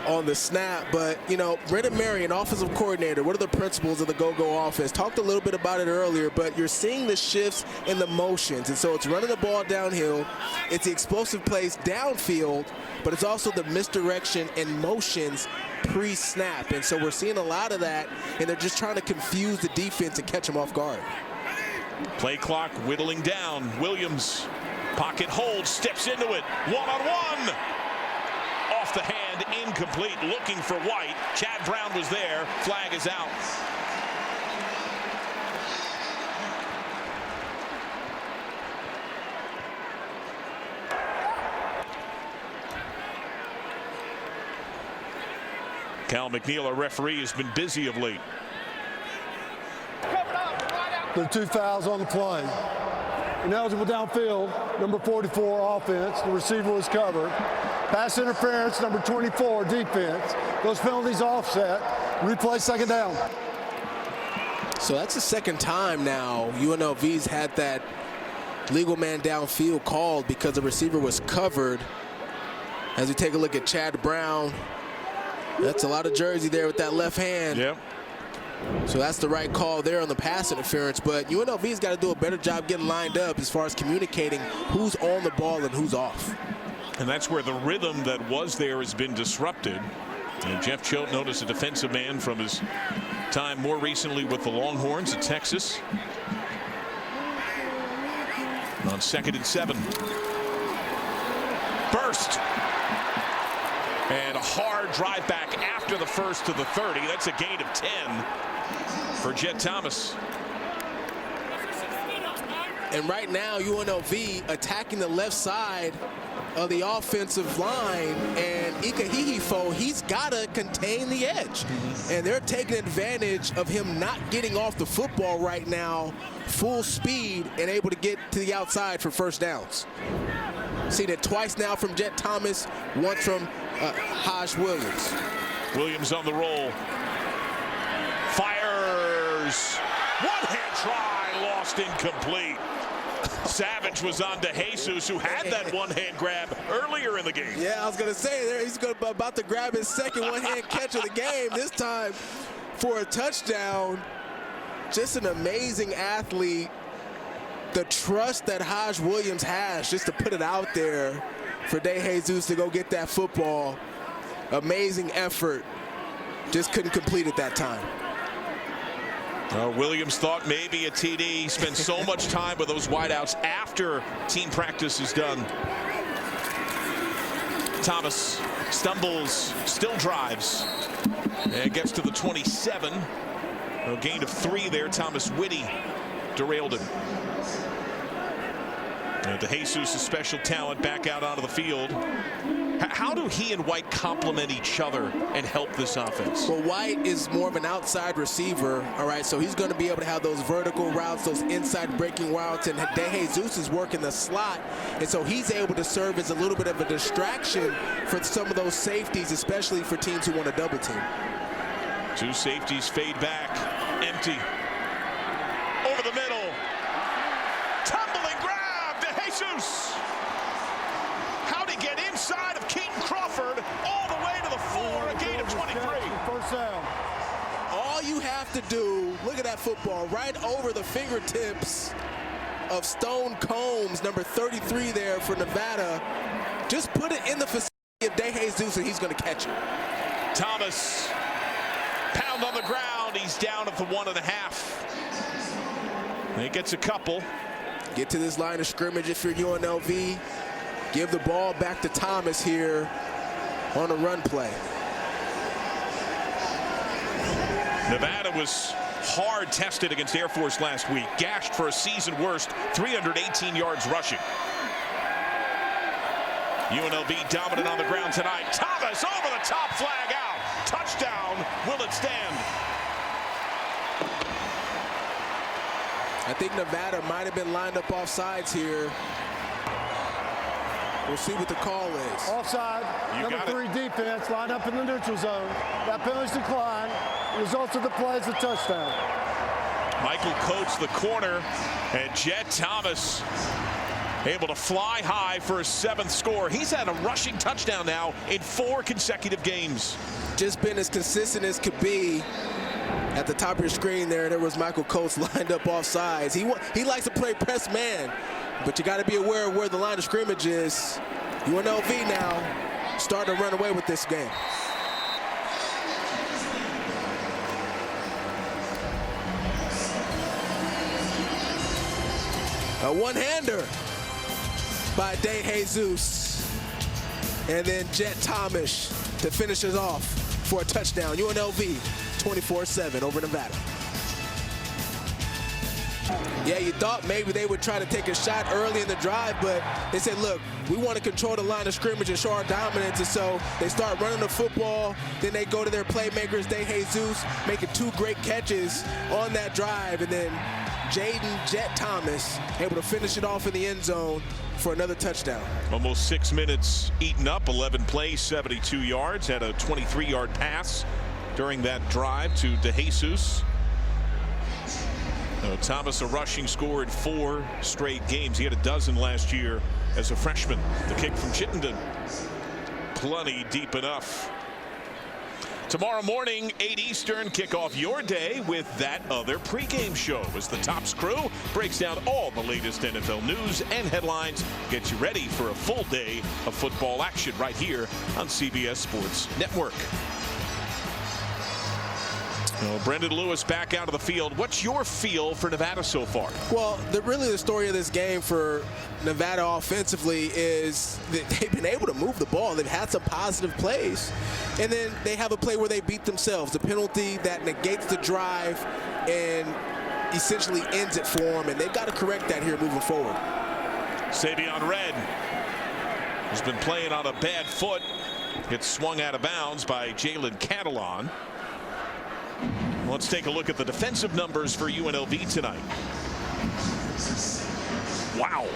on the snap. But, you know, Brendan Marion, offensive coordinator, what are the principles of the go-go offense? Talked a little bit about it earlier, but you're seeing the shifts and the motions. And so it's running the ball downhill. It's the explosive plays downfield, but it's also the misdirection and motions pre-snap. And so we're seeing a lot of that, and they're just trying to confuse the defense and catch them off guard. Play clock whittling down. Williams, pocket hold, steps into it. One-on-one. Off the hand, incomplete, looking for White. Chad Brown was there. Flag is out. Cal McNeil, our referee, has been busy of late. There are 2 fouls on the play. Ineligible downfield, number 44, offense. The receiver was covered. Pass interference, number 24, defense. Those penalties offset. Replay, second down. So that's the second time now UNLV's had that legal man downfield called because the receiver was covered. As we take a look at Chad Brown, that's a lot of jersey there with that left hand. Yep. So that's the right call there on the pass interference, but UNLV's got to do a better job getting lined up as far as communicating who's on the ball and who's off. And that's where the rhythm that was there has been disrupted. And Jeff Choate noticed a defensive man from his time more recently with the Longhorns at Texas. On 2nd and 7. Burst. And a hard drive back after the first to the 30. That's a gain of 10 for Jet Thomas. And right now, UNLV attacking the left side of the offensive line, and Ika Hihifo, he's got to contain the edge. And they're taking advantage of him not getting off the football right now, full speed, and able to get to the outside for first downs. Seen it twice now from Jet Thomas, once from Haj Williams. Williams on the roll. Fires. One-hand try, lost incomplete. Savage was on to Jesus, who had that one-hand grab earlier in the game. Yeah, I was going to say, there he's about to grab his second one-hand catch of the game, this time for a touchdown. Just an amazing athlete. The trust that Haj Williams has just to put it out there for De Jesus to go get that football. Amazing effort. Just couldn't complete it that time. Williams thought maybe a TD. Spent so much time with those wideouts after team practice is done. Thomas stumbles, still drives, and gets to the 27. A gain of 3 there. Thomas Whitty derailed him. De Jesus, a special talent, back out onto the field. How do he and White complement each other and help this offense? Well, White is more of an outside receiver, all right, so he's going to be able to have those vertical routes, those inside breaking routes, and De Jesus is working the slot, and so he's able to serve as a little bit of a distraction for some of those safeties, especially for teams who want to double team. 2 safeties fade back, empty. Over the middle. Tumbling grab, De Jesus. How'd he get inside of Keaton Crawford all the way to the 4, a gain of 23. First down. All you have to do, look at that football, right over the fingertips of Stone Combs, number 33 there for Nevada. Just put it in the vicinity of De Jesus and he's going to catch it. Thomas, pound on the ground. He's down at the 1.5. He gets a couple. Get to this line of scrimmage if you're UNLV. Give the ball back to Thomas here on a run play. Nevada was hard tested against Air Force last week. Gashed for a season worst 318 yards rushing. UNLV dominant on the ground tonight. Thomas over the top, flag out. Touchdown. Will it stand? I think Nevada might have been lined up off sides here. We'll see what the call is. Offside, number 3 defense, lined up in the neutral zone. That penalty's declined. Results of the play is a touchdown. Michael Coates, the corner, and Jet Thomas able to fly high for his 7th score. He's had a rushing touchdown now in 4 consecutive games. Just been as consistent as could be. At the top of your screen there was Michael Coates lined up off sides. He likes to play press man, but you got to be aware of where the line of scrimmage is. UNLV now starting to run away with this game. A one-hander by De Jesus. And then Jet Thomas to finish us off for a touchdown. UNLV 24-7 over Nevada. Yeah, you thought maybe they would try to take a shot early in the drive, but they said, look, we want to control the line of scrimmage and show our dominance, and so they start running the football. Then they go to their playmakers, De Jesus, making 2 great catches on that drive, and then Jaden Jet Thomas able to finish it off in the end zone for another touchdown. Almost 6 minutes eaten up, 11 plays, 72 yards, had a 23-yard pass during that drive to De Jesus. Thomas, a rushing score in 4 straight games. He had a dozen last year as a freshman. The kick from Chittenden, plenty deep enough. Tomorrow morning, 8 Eastern, kick off your day with That Other pregame show as the Tops crew breaks down all the latest NFL news and headlines, gets you ready for a full day of football action right here on CBS Sports Network. Brendan Lewis back out of the field. What's your feel for Nevada so far? Well, really the story of this game for Nevada offensively is that they've been able to move the ball. They've had some positive plays. And then they have a play where they beat themselves. The penalty that negates the drive and essentially ends it for them. And they've got to correct that here moving forward. Savion Red has been playing on a bad foot. Gets swung out of bounds by Jalen Catalon. Let's take a look at the defensive numbers for UNLV tonight. Wow.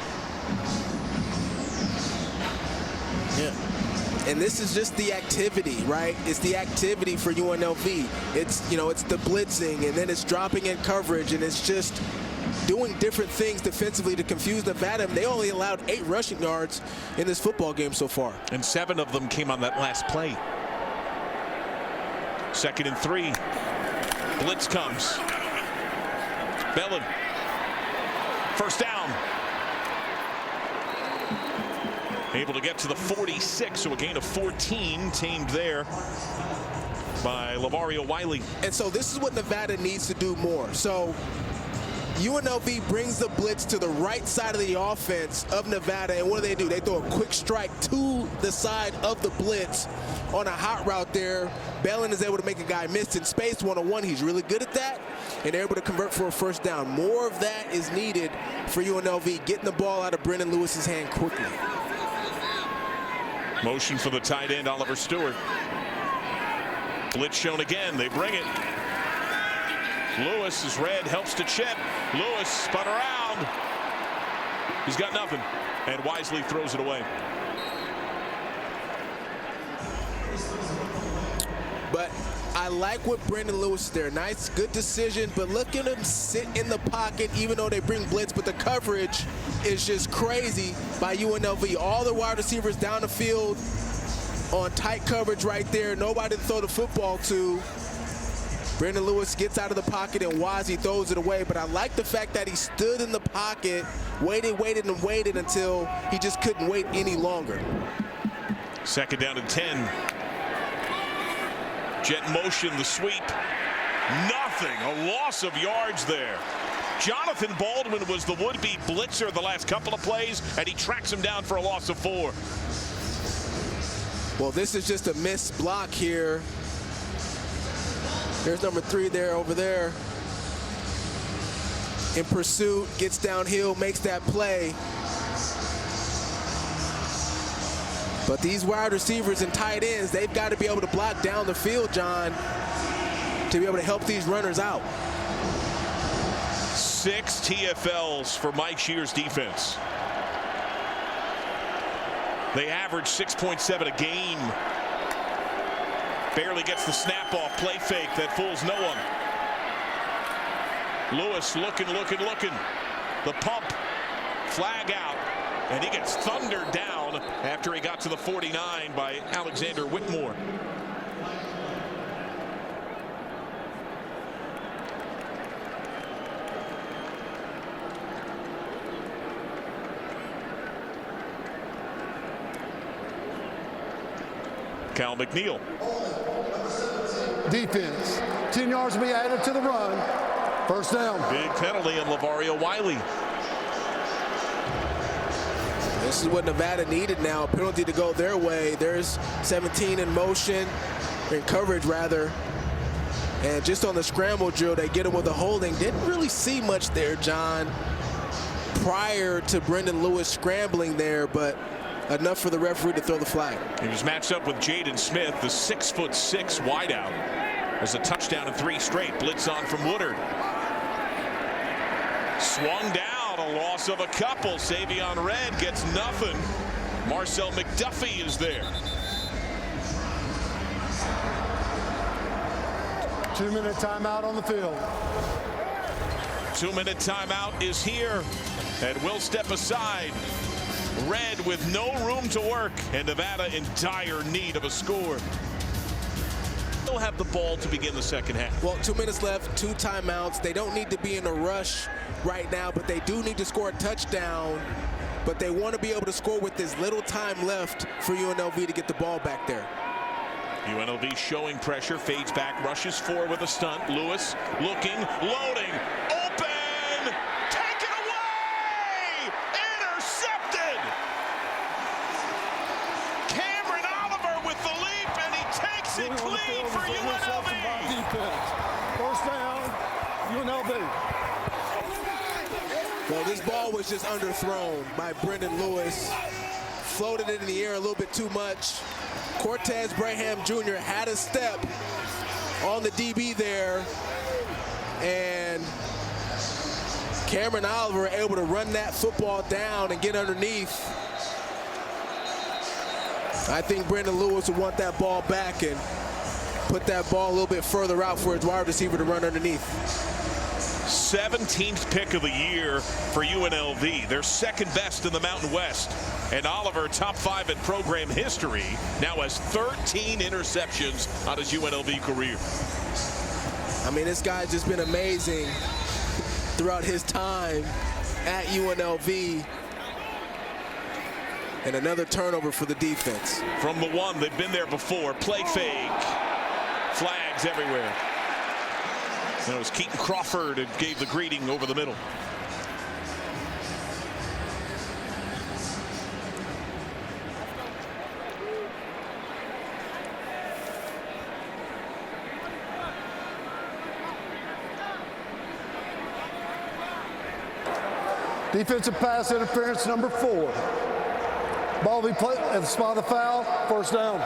Yeah. And this is just the activity, right? It's the activity for UNLV. It's, it's the blitzing, and then it's dropping in coverage, and it's just doing different things defensively to confuse Nevada. They only allowed 8 rushing yards in this football game so far. And 7 of them came on that last play. 2nd and 3. Blitz comes. Bellin. First down. Able to get to the 46, so a gain of 14 tamed there by Lavario Wiley. And so this is what Nevada needs to do more. So UNLV brings the blitz to the right side of the offense of Nevada, and what do? They throw a quick strike to the side of the blitz on a hot route there. Bellin is able to make a guy miss in space one-on-one. He's really good at that, and they're able to convert for a first down. More of that is needed for UNLV, getting the ball out of Brendan Lewis's hand quickly. Motion for the tight end, Oliver Stewart. Blitz shown again. They bring it. Lewis is red, helps to Chet. Lewis spun around. He's got nothing, and wisely throws it away. But I like what Brendan Lewis is there. Nice, good decision, but look at him sit in the pocket even though they bring blitz, but the coverage is just crazy by UNLV. All the wide receivers down the field on tight coverage right there. Nobody to throw the football to. Brendan Lewis gets out of the pocket and wisely throws it away, but I like the fact that he stood in the pocket, waited and waited until he just couldn't wait any longer. 2nd down and 10. Jet motion, the sweep. Nothing, a loss of yards there. Jonathan Baldwin was the would-be blitzer the last couple of plays, and he tracks him down for a loss of 4. Well, this is just a missed block here. There's number 3 there over there. in pursuit, gets downhill, makes that play. But these wide receivers and tight ends, they've got to be able to block down the field, John, to be able to help these runners out. 6 TFLs for Mike Shear's defense. They average 6.7 a game. Barely gets the snap off, play fake that fools no one. Lewis looking. The pump, flag out, and he gets thundered down after he got to the 49 by Alexander Whitmore. Cal McNeil. Defense. 10 yards will be added to the run. First down. Big penalty on Lavario Wiley. This is what Nevada needed now, a penalty to go their way. There's 17 in motion, in coverage rather. And just on the scramble drill, they get him with a holding. Didn't really see much there, John, prior to Brendan Lewis scrambling there, but enough for the referee to throw the flag. He was matched up with Jaden Smith, the 6'6" wideout. There's a touchdown in 3 straight. Blitz on from Woodard. Swung down, a loss of a couple. Savion Red gets nothing. Marcel McDuffie is there. 2-minute timeout on the field. 2-minute timeout is here, and we'll step aside. Red with no room to work, and Nevada in dire need of a score. They'll have the ball to begin the second half. Well, 2 minutes left, 2 timeouts. They don't need to be in a rush right now, but they do need to score a touchdown. But they want to be able to score with this little time left for UNLV to get the ball back there. UNLV showing pressure, fades back, rushes 4 with a stunt. Lewis looking, loading, open, taken away, intercepted. Cameron Oliver with the leap, and he takes it clean for UNLV. First down, UNLV. Well, this ball was just underthrown by Brendan Lewis. Floated it in the air a little bit too much. Cortez Braham Jr. had a step on the DB there, and Cameron Oliver able to run that football down and get underneath. I think Brendan Lewis would want that ball back and put that ball a little bit further out for his wide receiver to run underneath. 17th pick of the year for UNLV. They're second best in the Mountain West. And Oliver, top 5 in program history, now has 13 interceptions on his UNLV career. I mean, this guy's just been amazing throughout his time at UNLV. And another turnover for the defense. From the 1, they've been there before. Play fake. Flags everywhere. And it was Keaton Crawford who gave the greeting over the middle. Defensive pass interference number 4. Ball will be played at the spot of the foul. First down.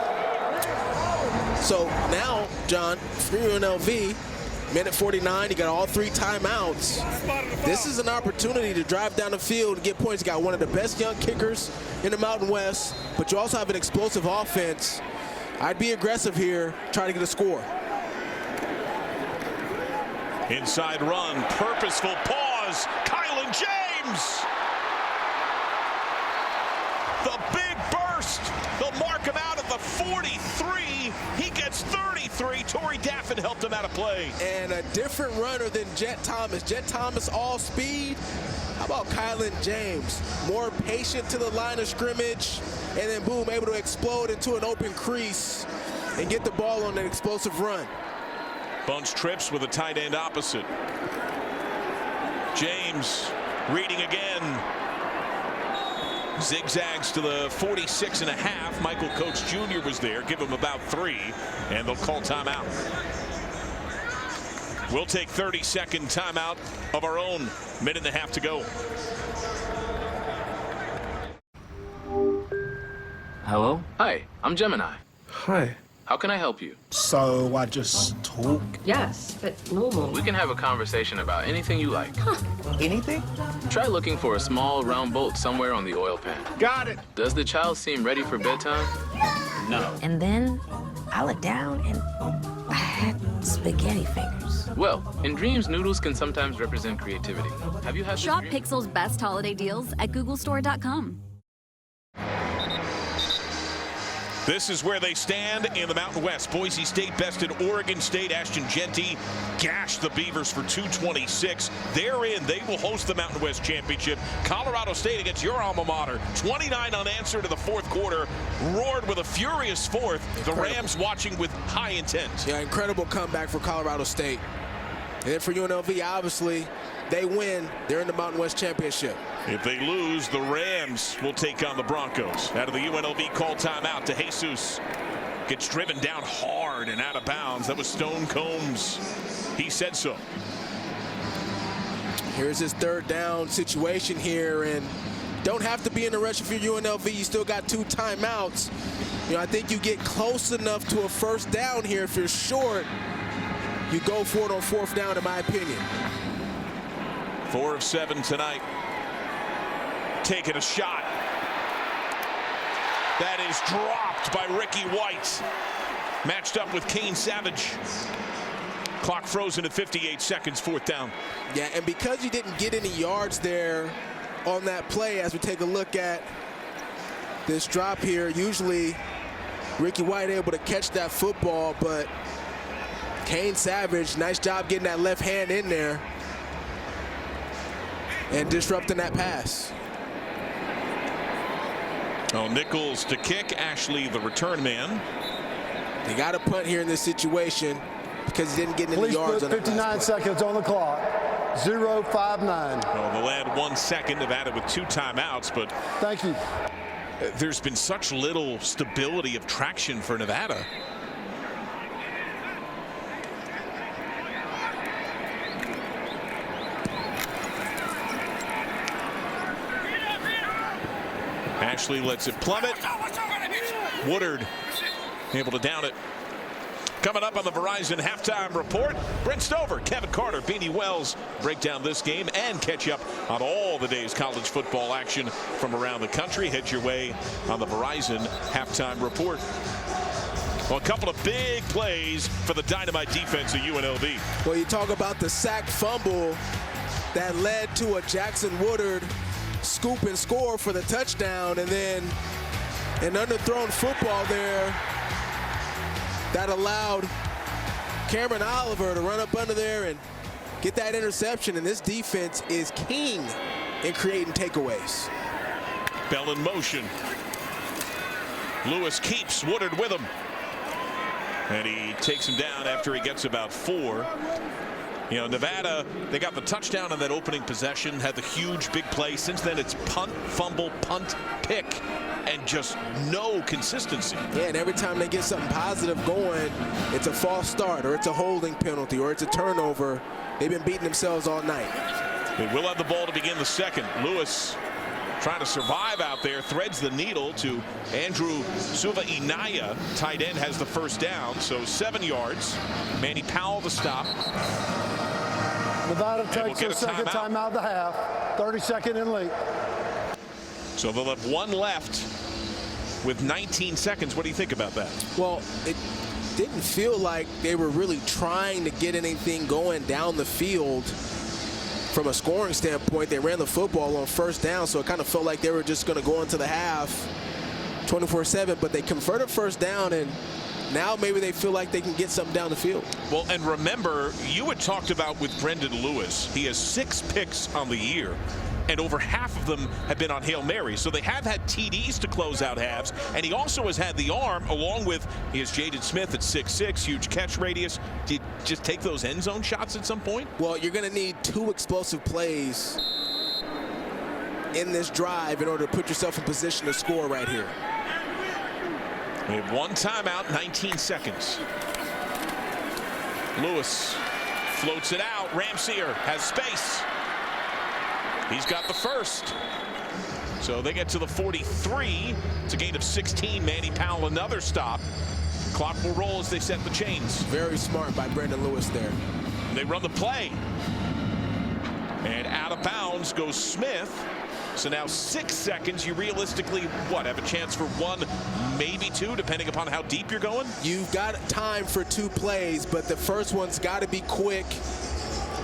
So now, John, for UNLV, minute 49, you got all 3 timeouts. This is an opportunity to drive down the field and get points. You got one of the best young kickers in the Mountain West, but you also have an explosive offense. I'd be aggressive here, trying to get a score. Inside run, purposeful pause, Kylan James. The big burst, they'll mark him out at the 43. He gets 33. Torrey Daffin helped him out of play. And a different runner than Jet Thomas. Jet Thomas all speed. How about Kylan James? More patient to the line of scrimmage, and then boom, able to explode into an open crease and get the ball on an explosive run. Bunch trips with a tight end opposite. James reading again. Zigzags to the 46.5. Michael Coates Jr. was there. Give him about 3, and they'll call timeout. We'll take 30-second timeout of our own. Minute and a half to go. Hello? Hi, I'm Gemini. Hi. How can I help you? So I just talk? Yes, but normal. We can have a conversation about anything you like. Anything? Try looking for a small round bolt somewhere on the oil pan. Got it. Does the child seem ready for bedtime? No. And then I looked down and I had spaghetti fingers. Well, in dreams, noodles can sometimes represent creativity. Have you had this Shop dream? Pixel's best holiday deals at googlestore.com. This is where they stand in the Mountain West. Boise State bested Oregon State. Ashton Genty gashed the Beavers for 226. They're in. They will host the Mountain West Championship. Colorado State against your alma mater. 29 unanswered in the fourth quarter. Roared with a furious fourth. The Rams watching with high intent. Yeah, incredible comeback for Colorado State. And then for UNLV, obviously, they win. They're in the Mountain West Championship. If they lose, the Rams will take on the Broncos. Out of the UNLV call timeout to Jesus. Gets driven down hard and out of bounds. That was Stone Combs. He said so. Here's his third down situation here, and don't have to be in a rush if you're UNLV. You still got 2 timeouts. You know, I think you get close enough to a first down here. If you're short, you go for it on 4th down, in my opinion. 4 of 7 tonight. Taking a shot. That is dropped by Ricky White. Matched up with Kane Savage. Clock frozen at 58 seconds, 4th down. Yeah, and because you didn't get any yards there on that play, as we take a look at this drop here, usually Ricky White able to catch that football, but Kane Savage, nice job getting that left hand in there and disrupting that pass. Oh, Nichols to kick. Ashley, the return man. They got a punt here in this situation because he didn't get any yards on that 59 seconds on the clock. 0-5-9. Well, they'll add 1 second. Nevada with 2 timeouts, but Thank you. there's been such little stability of traction for Nevada. Ashley lets it plummet. Woodard able to down it. Coming up on the Verizon halftime report, Brent Stover, Kevin Carter, Beanie Wells break down this game and catch up on all the day's college football action from around the country. Head your way on the Verizon halftime report. Well, a couple of big plays for the dynamite defense of UNLV. Well, you talk about the sack fumble that led to a Jackson Woodard scoop and score for the touchdown, and then an underthrown football there that allowed Cameron Oliver to run up under there and get that interception. And this defense is king in creating takeaways. Bell in motion. Lewis keeps Woodard with him. And he takes him down after he gets about 4. You know, Nevada, they got the touchdown on that opening possession, had the huge big play. Since then, it's punt, fumble, punt, pick, and just no consistency. Yeah, and every time they get something positive going, it's a false start, or it's a holding penalty, or it's a turnover. They've been beating themselves all night. They will have the ball to begin the second. Lewis trying to survive out there, threads the needle to Andrew Suva-Inaya. Tight end has the first down, so 7 yards. Manny Powell the stop. Nevada takes their second timeout of the half. 32nd and late. So they'll have 1 left with 19 seconds. What do you think about that? Well, it didn't feel like they were really trying to get anything going down the field. From a scoring standpoint, they ran the football on first down, so it kind of felt like they were just going to go into the half 24/7, but they converted first down, and now maybe they feel like they can get something down the field. Well, and remember, you had talked about with Brendan Lewis, he has 6 picks on the year, and over half of them have been on Hail Mary. So they have had TDs to close out halves, and he also has had the arm, along with, he has Jaden Smith at 6'6", huge catch radius. Do you just take those end zone shots at some point? Well, you're going to need 2 explosive plays in this drive in order to put yourself in position to score right here. We have 1 timeout, 19 seconds. Lewis floats it out. Ramsier has space. He's got the first. So they get to the 43. It's a gain of 16. Manny Powell, another stop. Clock will roll as they set the chains. Very smart by Brandon Lewis there. And they run the play. And out of bounds goes Smith. So now 6 seconds. You realistically, have a chance for 1, maybe 2, depending upon how deep you're going? You've got time for 2 plays, but the first one's got to be quick,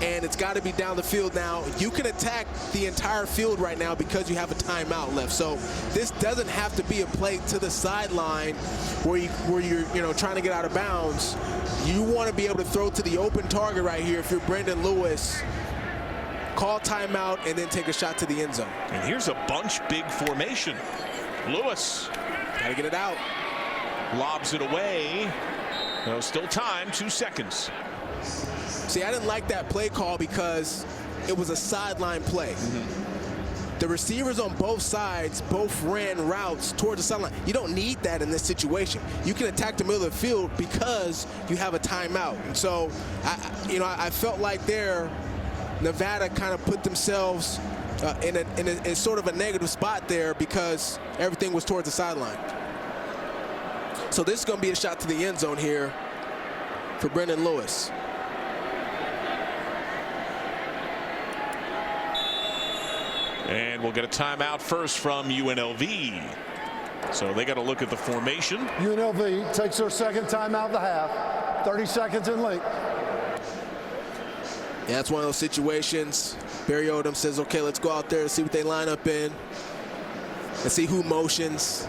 and it's got to be down the field. Now, you can attack the entire field right now because you have a timeout left. So this doesn't have to be a play to the sideline where you're trying to get out of bounds. You want to be able to throw to the open target right here if you're Brandon Lewis. Call timeout and then take a shot to the end zone. And here's a bunch big formation. Lewis. Got to get it out. Lobs it away. No, still time, 2 seconds. See, I didn't like that play call because it was a sideline play. The receivers on both sides both ran routes towards the sideline. You don't need that in this situation. You can attack the middle of the field because you have a timeout. And so, I felt like there, Nevada kind of put themselves in sort of a negative spot there because everything was towards the sideline. So this is going to be a shot to the end zone here for Brandon Lewis. And we'll get a timeout first from UNLV. So they got to look at the formation. UNLV takes their second timeout of the half. 30 seconds in length. Yeah, it's one of those situations. Barry Odom says, okay, let's go out there and see what they line up in. And see who motions.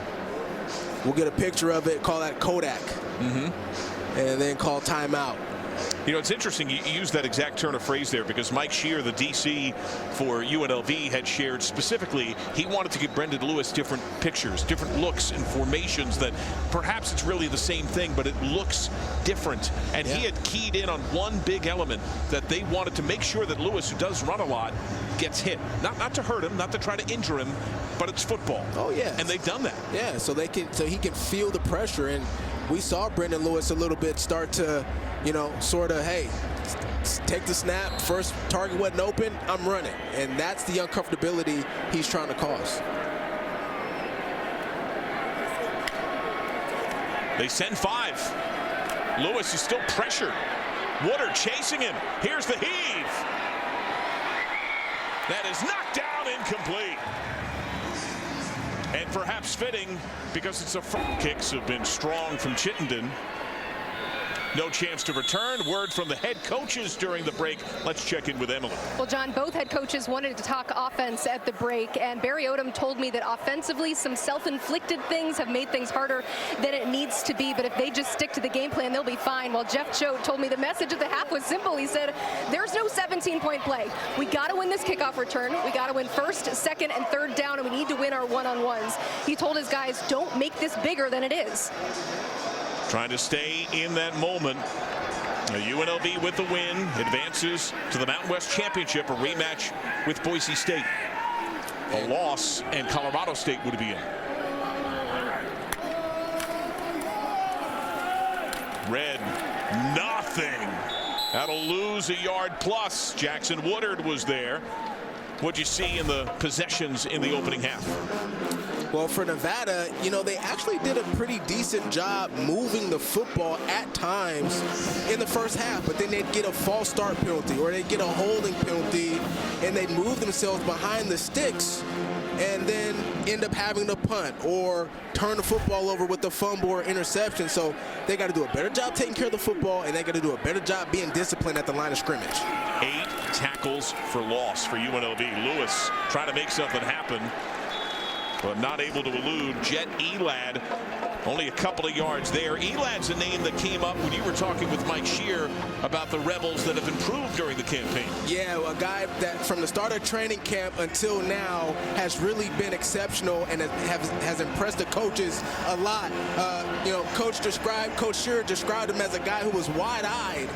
We'll get a picture of it, call that Kodak. And then call timeout. You know, it's interesting you use that exact turn of phrase there because Mike Shear, the DC for UNLV, had shared specifically he wanted to give Brandon Lewis different pictures, different looks and formations that perhaps it's really the same thing, but it looks different. And he had keyed in on one big element that they wanted to make sure that Lewis, who does run a lot, gets hit. Not to hurt him, not to try to injure him, but it's football. Oh, yeah. And they've done that. Yeah, so he can feel the pressure. And we saw Brandon Lewis a little bit start to, sort of, hey, take the snap, first target wasn't open, I'm running. And that's the uncomfortability he's trying to cause. They send 5. Lewis is still pressured. Woodard chasing him. Here's the heave. That is knocked down, incomplete. And perhaps fitting because it's a front. Kicks have been strong from Chittenden. No chance to return. Word from the head coaches during the break. Let's check in with Emily. Well, John, both head coaches wanted to talk offense at the break, and Barry Odom told me that offensively some self-inflicted things have made things harder than it needs to be, but if they just stick to the game plan, they'll be fine. While Jeff Choate told me the message at the half was simple. He said, there's no 17-point play. We got to win this kickoff return. We got to win first, second, and third down, and we need to win our one-on-ones. He told his guys, don't make this bigger than it is. Trying to stay in that moment. UNLV with the win advances to the Mountain West Championship, a rematch with Boise State. A loss and Colorado State would be in. Red, nothing. That'll lose a yard plus. Jackson Woodard was there. What'd you see in the possessions in the opening half? Well, for Nevada, they actually did a pretty decent job moving the football at times in the first half, but then they'd get a false start penalty or they'd get a holding penalty and they'd move themselves behind the sticks and then end up having to punt or turn the football over with a fumble or interception. So they got to do a better job taking care of the football, and they got to do a better job being disciplined at the line of scrimmage. 8 tackles for loss for UNLV. Lewis trying to make something happen, but not able to elude. Jet Elad, only a couple of yards there. Elad's a name that came up when you were talking with Mike Shear about the Rebels that have improved during the campaign. Yeah, well, a guy that from the start of training camp until now has really been exceptional and has impressed the coaches a lot. Coach Shear described him as a guy who was wide-eyed,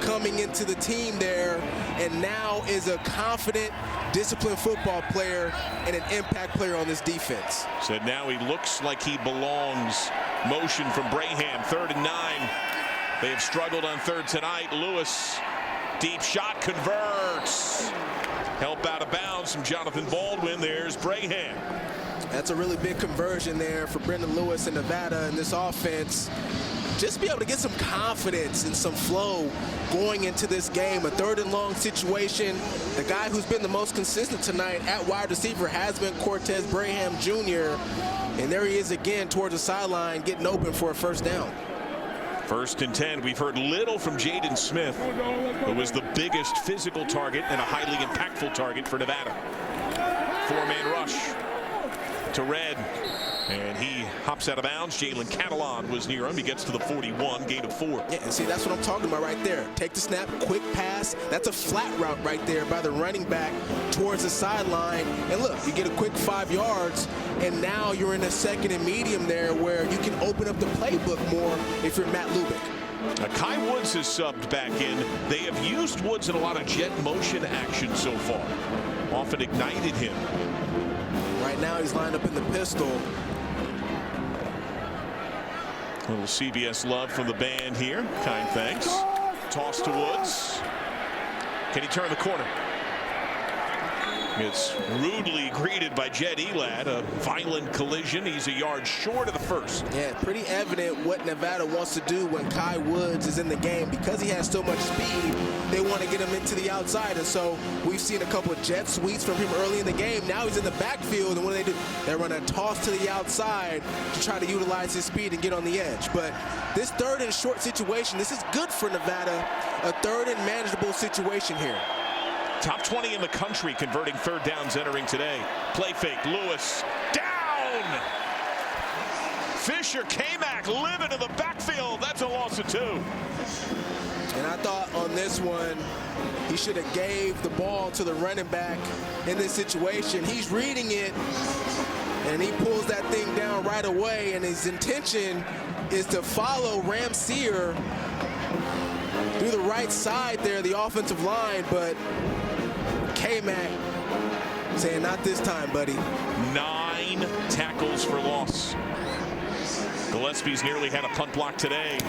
coming into the team there, and now is a confident, disciplined football player and an impact player on this defense. Said now he looks like he belongs. Motion from Braham, 3rd and 9. They have struggled on 3rd tonight. Lewis, deep shot, converts. Help out of bounds from Jonathan Baldwin. There's Braham. That's a really big conversion there for Brendan Lewis in Nevada in this offense. Just be able to get some confidence and some flow going into this game. A 3rd and long situation. The guy who's been the most consistent tonight at wide receiver has been Cortez Braham Jr. And there he is again towards the sideline, getting open for a 1st down. 1st and 10. We've heard little from Jaden Smith, who was the biggest physical target and a highly impactful target for Nevada. 4-man rush to Red. And he hops out of bounds. Jalen Catalon was near him. He gets to the 41, gain of 4. Yeah, and see, that's what I'm talking about right there. Take the snap, quick pass. That's a flat route right there by the running back towards the sideline. And look, you get a quick 5 yards, and now you're in a 2nd and medium there where you can open up the playbook more if you're Matt Lubick. Kai Woods has subbed back in. They have used Woods in a lot of jet motion action so far. Often ignited him. Right now he's lined up in the pistol. Little CBS love from the band here. Kind thanks. Toss to Woods. Can he turn the corner? It's rudely greeted by Jed Elad. A violent collision. He's a yard short of the 1st. Yeah, pretty evident what Nevada wants to do when Kai Woods is in the game. Because he has so much speed, they want to get him into the outside. And so we've seen a couple of jet sweeps from him early in the game. Now he's in the backfield, and what do? They run a toss to the outside to try to utilize his speed and get on the edge. But this 3rd and short situation, this is good for Nevada. A 3rd and manageable situation here. Top 20 in the country converting 3rd downs entering today. Play fake. Lewis down. Fisher K-Mac living in the backfield. That's a loss of 2. And I thought on this one, he should have gave the ball to the running back in this situation. He's reading it, and he pulls that thing down right away. And his intention is to follow Ramseer through the right side there, the offensive line, but K-Mac saying, not this time, buddy. 9 tackles for loss. Gillespie's nearly had a punt block today.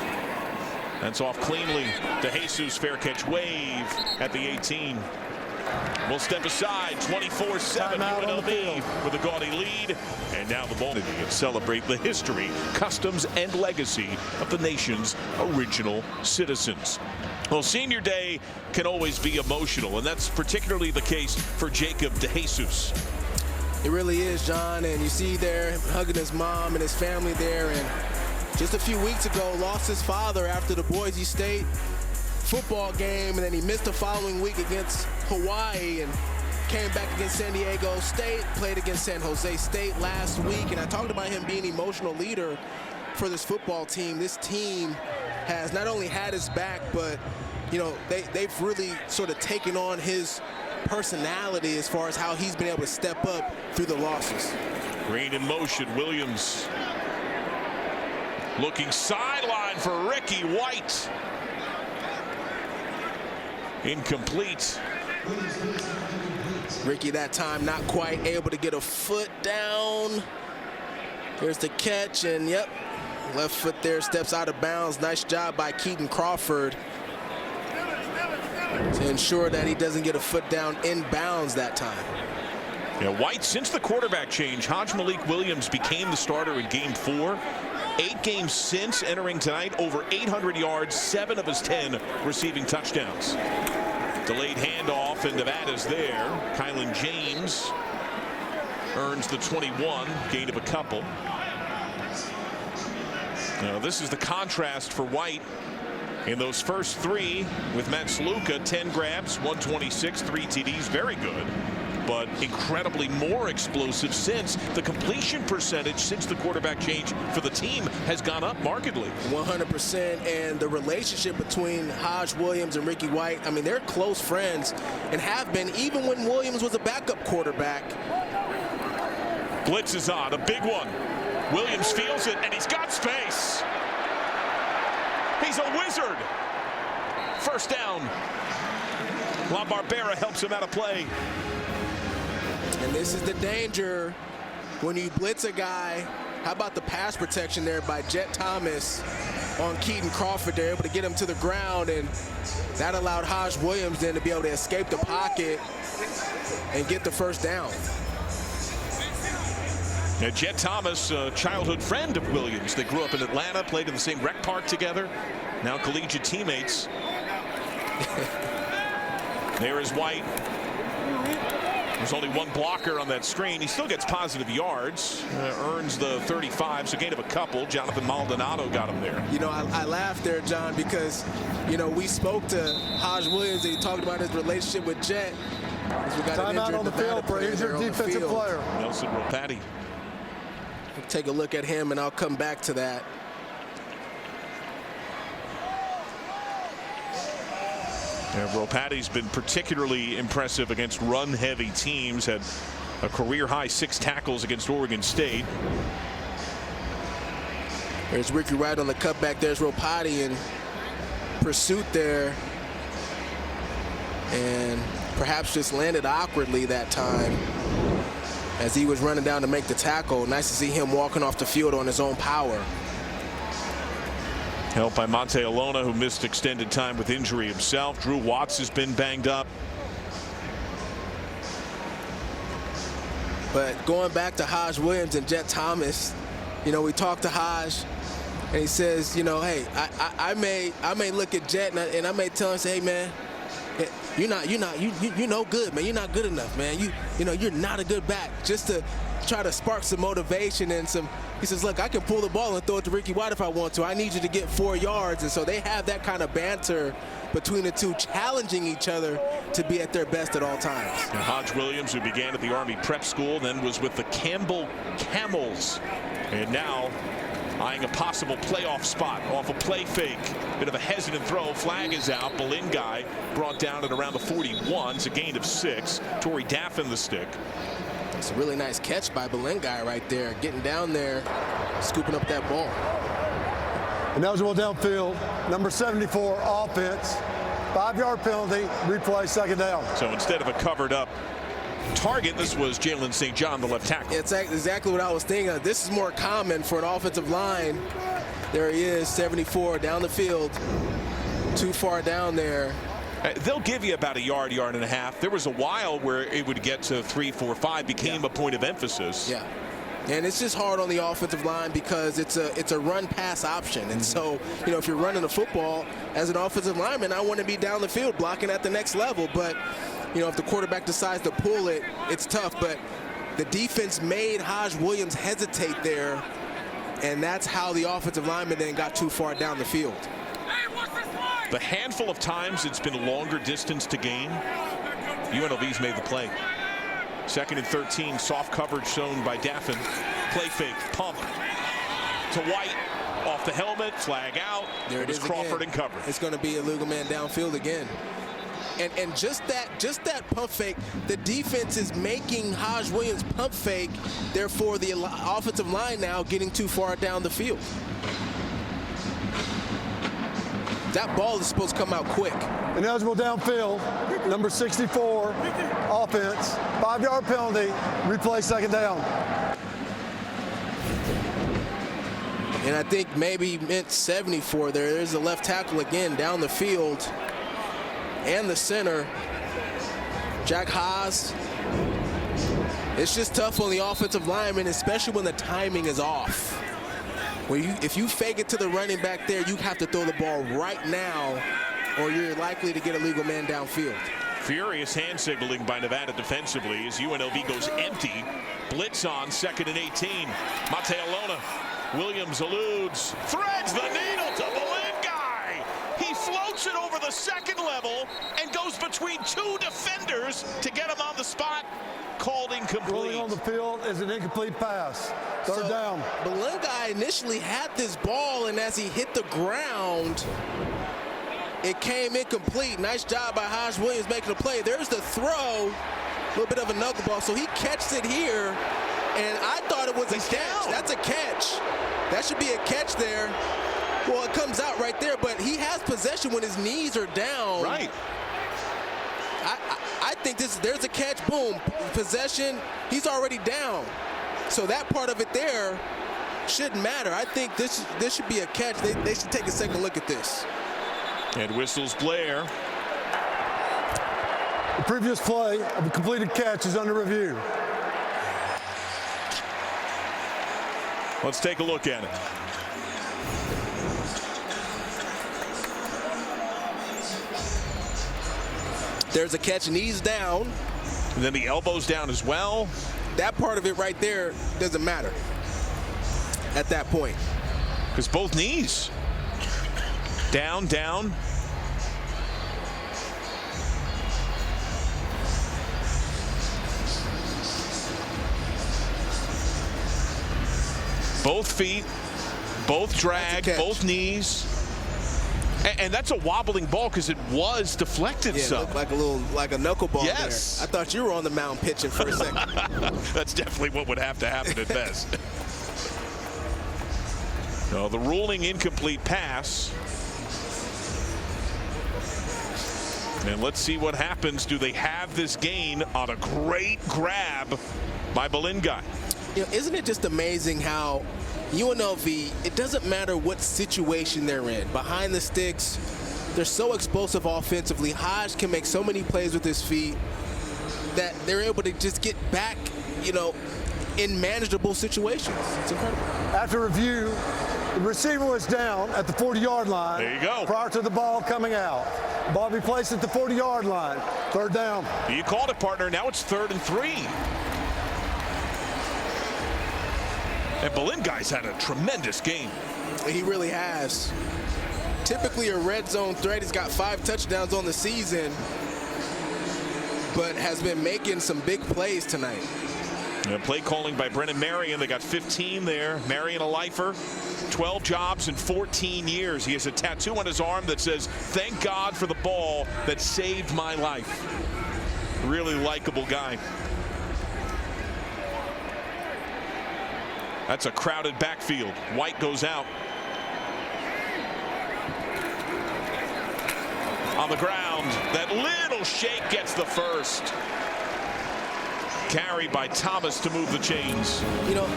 That's off cleanly. DeJesus fair catch wave at the 18. We'll step aside. 24-7 UNLV with a gaudy lead. And now the ball and celebrate the history, customs, and legacy of the nation's original citizens. Well, senior day can always be emotional, and that's particularly the case for Jacob DeJesus. It really is, John, and you see there hugging his mom and his family there, and just a few weeks ago lost his father after the Boise State football game, and then he missed the following week against Hawaii and came back against San Diego State, played against San Jose State last week, and I talked about him being an emotional leader for this football team. This team has not only had his back, but you know, they've really sort of taken on his personality as far as how he's been able to step up through the losses. Green in motion. Williams looking sideline for Ricky White. Incomplete. Ricky that time not quite able to get a foot down. Here's the catch, and yep, left foot there steps out of bounds. Nice job by Keaton Crawford to ensure that he doesn't get a foot down in bounds that time. Yeah, White, since the quarterback change, Hajj Malik Williams became the starter in game 4. 8 games since entering tonight, over 800 yards, 7 of his 10 receiving touchdowns. Delayed handoff, and Nevada's there. Kylan James earns the 21, gain of a couple. Now, this is the contrast for White. In those first 3 with Matt Sluka, 10 grabs, 126, 3 TDs, very good. But incredibly more explosive since the completion percentage since the quarterback change for the team has gone up markedly. 100%, and the relationship between Hajj Williams and Ricky White, I mean, they're close friends and have been even when Williams was a backup quarterback. Blitz is on, a big one. Williams feels it, and he's got space. He's a wizard. First down. LaBarbera helps him out of play. And this is the danger when you blitz a guy. How about the pass protection there by Jet Thomas? on Keaton Crawford. They're able to get him to the ground, and that allowed Hajj Williams then to be able to escape the pocket and get the first down. Now, Jet Thomas, a childhood friend of Williams. They grew up in Atlanta, played in the same rec park together. Now collegiate teammates. There is White. There's only one blocker on that screen. He still gets positive yards, earns the 35, so gain of a couple. Jonathan Maldonado got him there. You know, I laughed there, John, because, you know, we spoke to Hajj Williams, and he talked about his relationship with Jet. Timeout on the field for injured defensive player. Nelson Ropati. Take a look at him, and I'll come back to that. Yeah, Ropati's been particularly impressive against run-heavy teams. Had a career-high 6 tackles against Oregon State. There's Ricky Wright on the cutback. There's Ropati in pursuit there. And perhaps just landed awkwardly that time as he was running down to make the tackle. Nice to see him walking off the field on his own power. Helped by Monte Alona, who missed extended time with injury himself. Drew Watts has been banged up. But going back to Hajj Williams and Jet Thomas, you know, we talked to Hajj, and he says, you know, hey, I may look at Jet and I may tell him, say, hey, man, you're no good, man. You're not good enough, man. You know, you're not a good back. Just to try to spark some motivation and some. He says, look, I can pull the ball and throw it to Ricky White if I want to. I need you to get 4 yards. And so they have that kind of banter between the two, challenging each other to be at their best at all times. And Hajj Williams, who began at the Army Prep School, then was with the Campbell Camels, and now eyeing a possible playoff spot off a play fake. Bit of a hesitant throw. Flag is out. Belingai brought down at around the 41. It's a gain of 6. Torrey Daffin the stick. It's a really nice catch by Belingai right there, getting down there, scooping up that ball. Ineligible downfield, number 74, offense. 5-yard penalty, replay, second down. So instead of a covered up target, this was Jalen St. John, the left tackle. It's exactly what I was thinking of. This is more common for an offensive line. There he is, 74, down the field. Too far down there. They'll give you about a yard, yard and a half. There was a while where it would get to 3, 4, 5, became a point of emphasis. Yeah. And it's just hard on the offensive line because it's a run-pass option. And so, you know, if you're running the football as an offensive lineman, I want to be down the field blocking at the next level. But, you know, if the quarterback decides to pull it, it's tough. But the defense made Hajj Williams hesitate there, and that's how the offensive lineman then got too far down the field. The handful of times it's been a longer distance to gain, UNLV's made the play. 2nd and 13, soft coverage shown by Daffin. Play fake, pump to White, off the helmet, flag out. There it is, Crawford again. in coverage. It's going to be a illegal man downfield again. And just that pump fake, the defense is making Hajj Williams pump fake. Therefore, the offensive line now getting too far down the field. That ball is supposed to come out quick. Ineligible downfield, number 64, offense. 5-yard penalty, replay, second down. And I think maybe meant 74 there. There's a left tackle again down the field. And the center, Jack Haas. It's just tough on the offensive lineman, especially when the timing is off. If you fake it to the running back there, you have to throw the ball right now, or you're likely to get a legal man downfield. Furious hand signaling by Nevada defensively as UNLV goes empty. Blitz on 2nd and 18. Monte Alona. Williams eludes, threads the needle to Belingai. He floats it over the 2nd level and goes between 2 defenders to get him on the spot. Called incomplete. Rolling on the field is an incomplete pass. Third down. Belingai initially had this ball, and as he hit the ground, it came incomplete. Nice job by Hajj Williams making the play. There's the throw, a little bit of a knuckleball. So he catches it here, and I thought it was a catch. That's a catch. That should be a catch there. Well, it comes out right there, but he has possession when his knees are down. Right. I think there's a catch, boom, possession, he's already down. So that part of it there, shouldn't matter. I think this should be a catch. They should take a second look at this. And whistles Blair. The previous play of a completed catch is under review. Let's take a look at it. There's a catch, knees down. And then the elbows down as well. That part of it right there doesn't matter at that point. Because both knees. Down, down. Both feet, both drag, both knees. And that's a wobbling ball because it was deflected some. It looked like a knuckleball. Yes. There. I thought you were on the mound pitching for a second. That's definitely what would have to happen at best. No, the ruling incomplete pass. And let's see what happens. Do they have this gain on a great grab by Belingai? Isn't it just amazing how UNLV, it doesn't matter what situation they're in. Behind the sticks, they're so explosive offensively. Hodge can make so many plays with his feet that they're able to just get back, in manageable situations. It's incredible. After review, the receiver was down at the 40-yard line. There you go. Prior to the ball coming out. Ball be placed at the 40-yard line. Third down. You called it, partner. Now it's 3rd and 3. And Belingai's had a tremendous game. He really has. Typically a red zone threat. He's got 5 touchdowns on the season, but has been making some big plays tonight. And play calling by Brennan Marion. They got 15 there. Marion, a lifer. 12 jobs in 14 years. He has a tattoo on his arm that says, "Thank God for the ball that saved my life." Really likable guy. That's a crowded backfield. White goes out. On the ground, that little shake gets the first. Carry by Thomas to move the chains.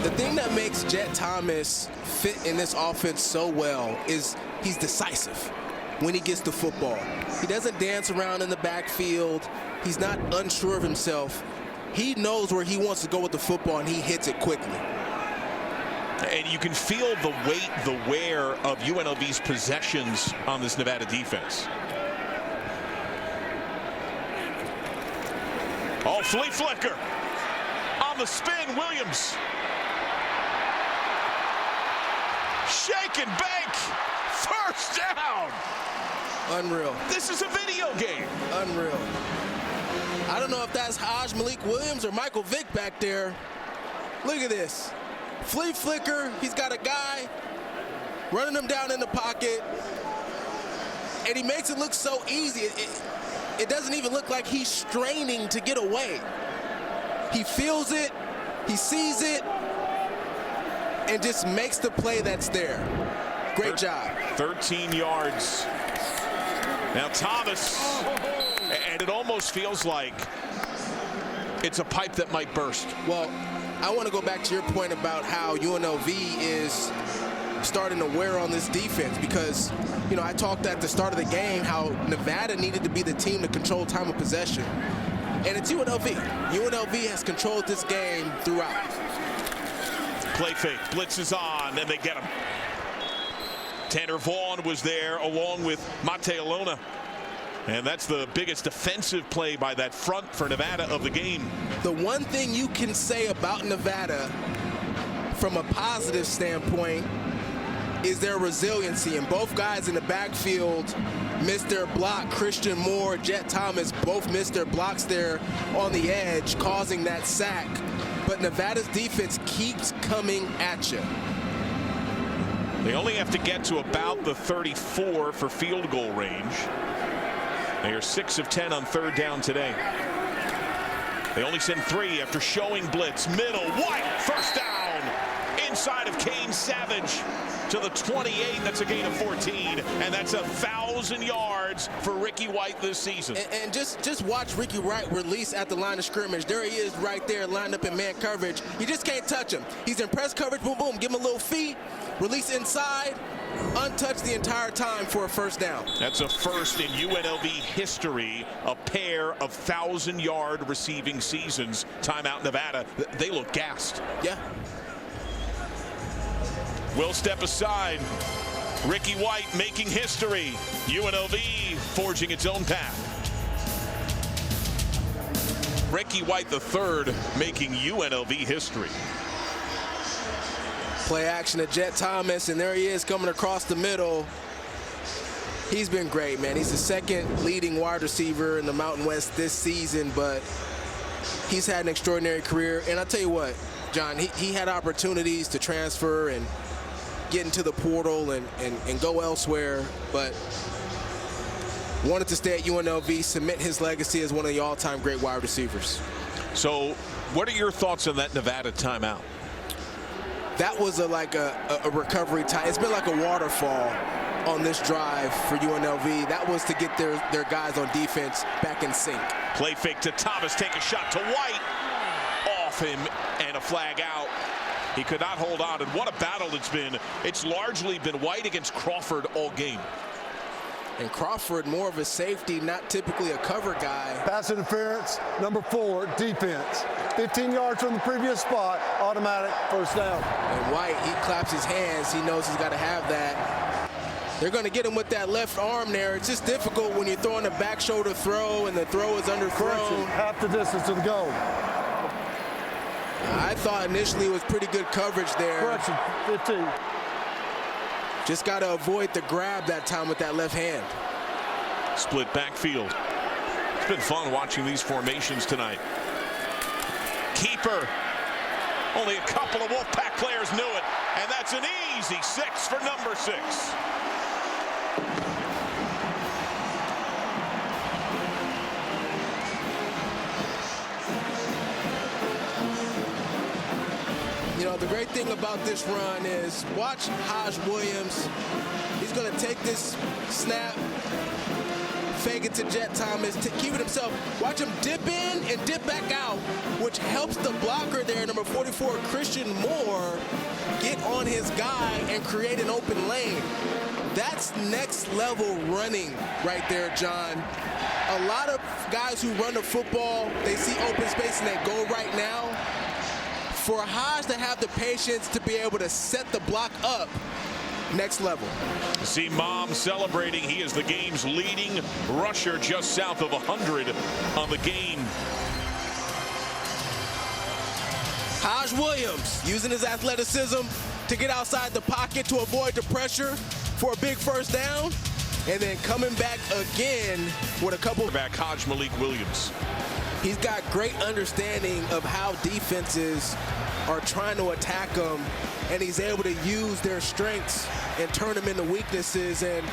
The thing that makes Jet Thomas fit in this offense so well is he's decisive when he gets the football. He doesn't dance around in the backfield. He's not unsure of himself. He knows where he wants to go with the football, and he hits it quickly. And you can feel the weight, the wear of UNLV's possessions on this Nevada defense. Oh, flea flicker. On the spin, Williams. Shake and bake. First down. Unreal. This is a video game. Unreal. I don't know if that's Haj Malik Williams or Michael Vick back there. Look at this. Flea flicker. He's got a guy running him down in the pocket, and he makes it look so easy. It doesn't even look like he's straining to get away. He feels it, he sees it, and just makes the play that's there. Great job. 13 yards. Now Thomas, and it almost feels like it's a pipe that might burst. Well, I want to go back to your point about how UNLV is starting to wear on this defense because, I talked at the start of the game how Nevada needed to be the team to control time of possession. And it's UNLV. UNLV has controlled this game throughout. Play fake, blitz is on, and they get him. Tanner Vaughn was there along with Mate Alona. And that's the biggest defensive play by that front for Nevada of the game. The one thing you can say about Nevada from a positive standpoint is their resiliency. And both guys in the backfield missed their block. Christian Moore, Jet Thomas both missed their blocks there on the edge, causing that sack. But Nevada's defense keeps coming at you. They only have to get to about the 34 for field goal range. They are 6 of 10 on 3rd down today. They only send 3 after showing blitz. Middle, White, first down inside of Kane Savage to the 28. That's a gain of 14, and that's 1,000 yards for Ricky White this season. And just watch Ricky White release at the line of scrimmage. There he is right there lined up in man coverage. You just can't touch him. He's in press coverage, boom, boom, give him a little feet, release inside, untouched the entire time for a first down. That's a first in UNLV history, a pair of 1,000-yard receiving seasons. Timeout Nevada. They look gassed. Yeah. We'll step aside. Ricky White making history. UNLV forging its own path. Ricky White III making UNLV history. Play action to Jet Thomas, and there he is coming across the middle. He's been great, man. He's the second leading wide receiver in the Mountain West this season, but he's had an extraordinary career. And I'll tell you what, John, he had opportunities to transfer and get into the portal and go elsewhere, but wanted to stay at UNLV, cement his legacy as one of the all-time great wide receivers. So what are your thoughts on that Nevada timeout? That was like a recovery time. It's been like a waterfall on this drive for UNLV. That was to get their guys on defense back in sync. Play fake to Thomas, take a shot to White. Off him and a flag out. He could not hold on, and what a battle it's been. It's largely been White against Crawford all game. And Crawford, more of a safety, not typically a cover guy. Pass interference, number 4, defense. 15 yards from the previous spot, automatic first down. And White, he claps his hands. He knows he's got to have that. They're going to get him with that left arm there. It's just difficult when you're throwing a back shoulder throw and the throw is underthrown. Correction, half the distance to the goal. I thought initially it was pretty good coverage there. Correction, 15. Just got to avoid the grab that time with that left hand. Split backfield. It's been fun watching these formations tonight. Keeper. Only a couple of Wolfpack players knew it, and that's an easy 6 for number 6. You know, the great thing about this run is watch Haj Williams. He's going to take this snap, fake it to Jet Thomas, to keep it himself. Watch him dip in and dip back out, which helps the blocker there, number 44, Christian Moore, get on his guy and create an open lane. That's next level running right there, John. A lot of guys who run the football, they see open space and they go right now. For Haj to have the patience to be able to set the block up, next level. See Mom celebrating. He is the game's leading rusher, just south of 100 on the game. Haj Williams using his athleticism to get outside the pocket to avoid the pressure for a big first down, and then coming back again with a couple. Back Haj Malik Williams. He's got great understanding of how defenses are trying to attack him, and he's able to use their strengths and turn them into weaknesses. And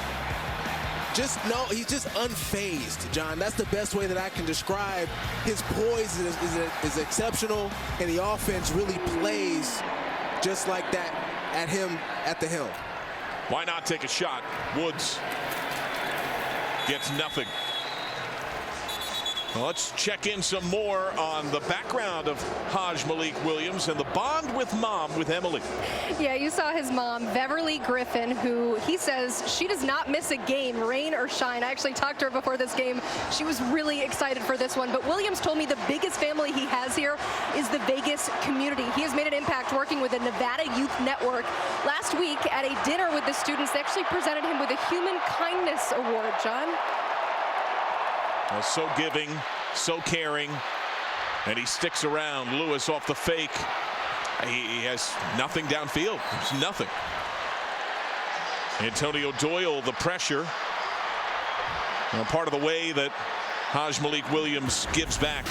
he's just unfazed, John. That's the best way that I can describe. His poise is exceptional, and the offense really plays just like that at him at the helm. Why not take a shot? Woods gets nothing. Well, let's check in some more on the background of Haj Malik Williams and the bond with Mom, with Emily. Yeah, you saw his mom, Beverly Griffin, who he says she does not miss a game, rain or shine. I actually talked to her before this game. She was really excited for this one. But Williams told me the biggest family he has here is the Vegas community. He has made an impact working with the Nevada Youth Network. Last week at a dinner with the students, they actually presented him with a Human Kindness Award, John. So giving, so caring, and he sticks around. Lewis off the fake. He has nothing downfield. There's nothing. Antonio Doyle, the pressure. Part of the way that Haj Malik Williams gives back.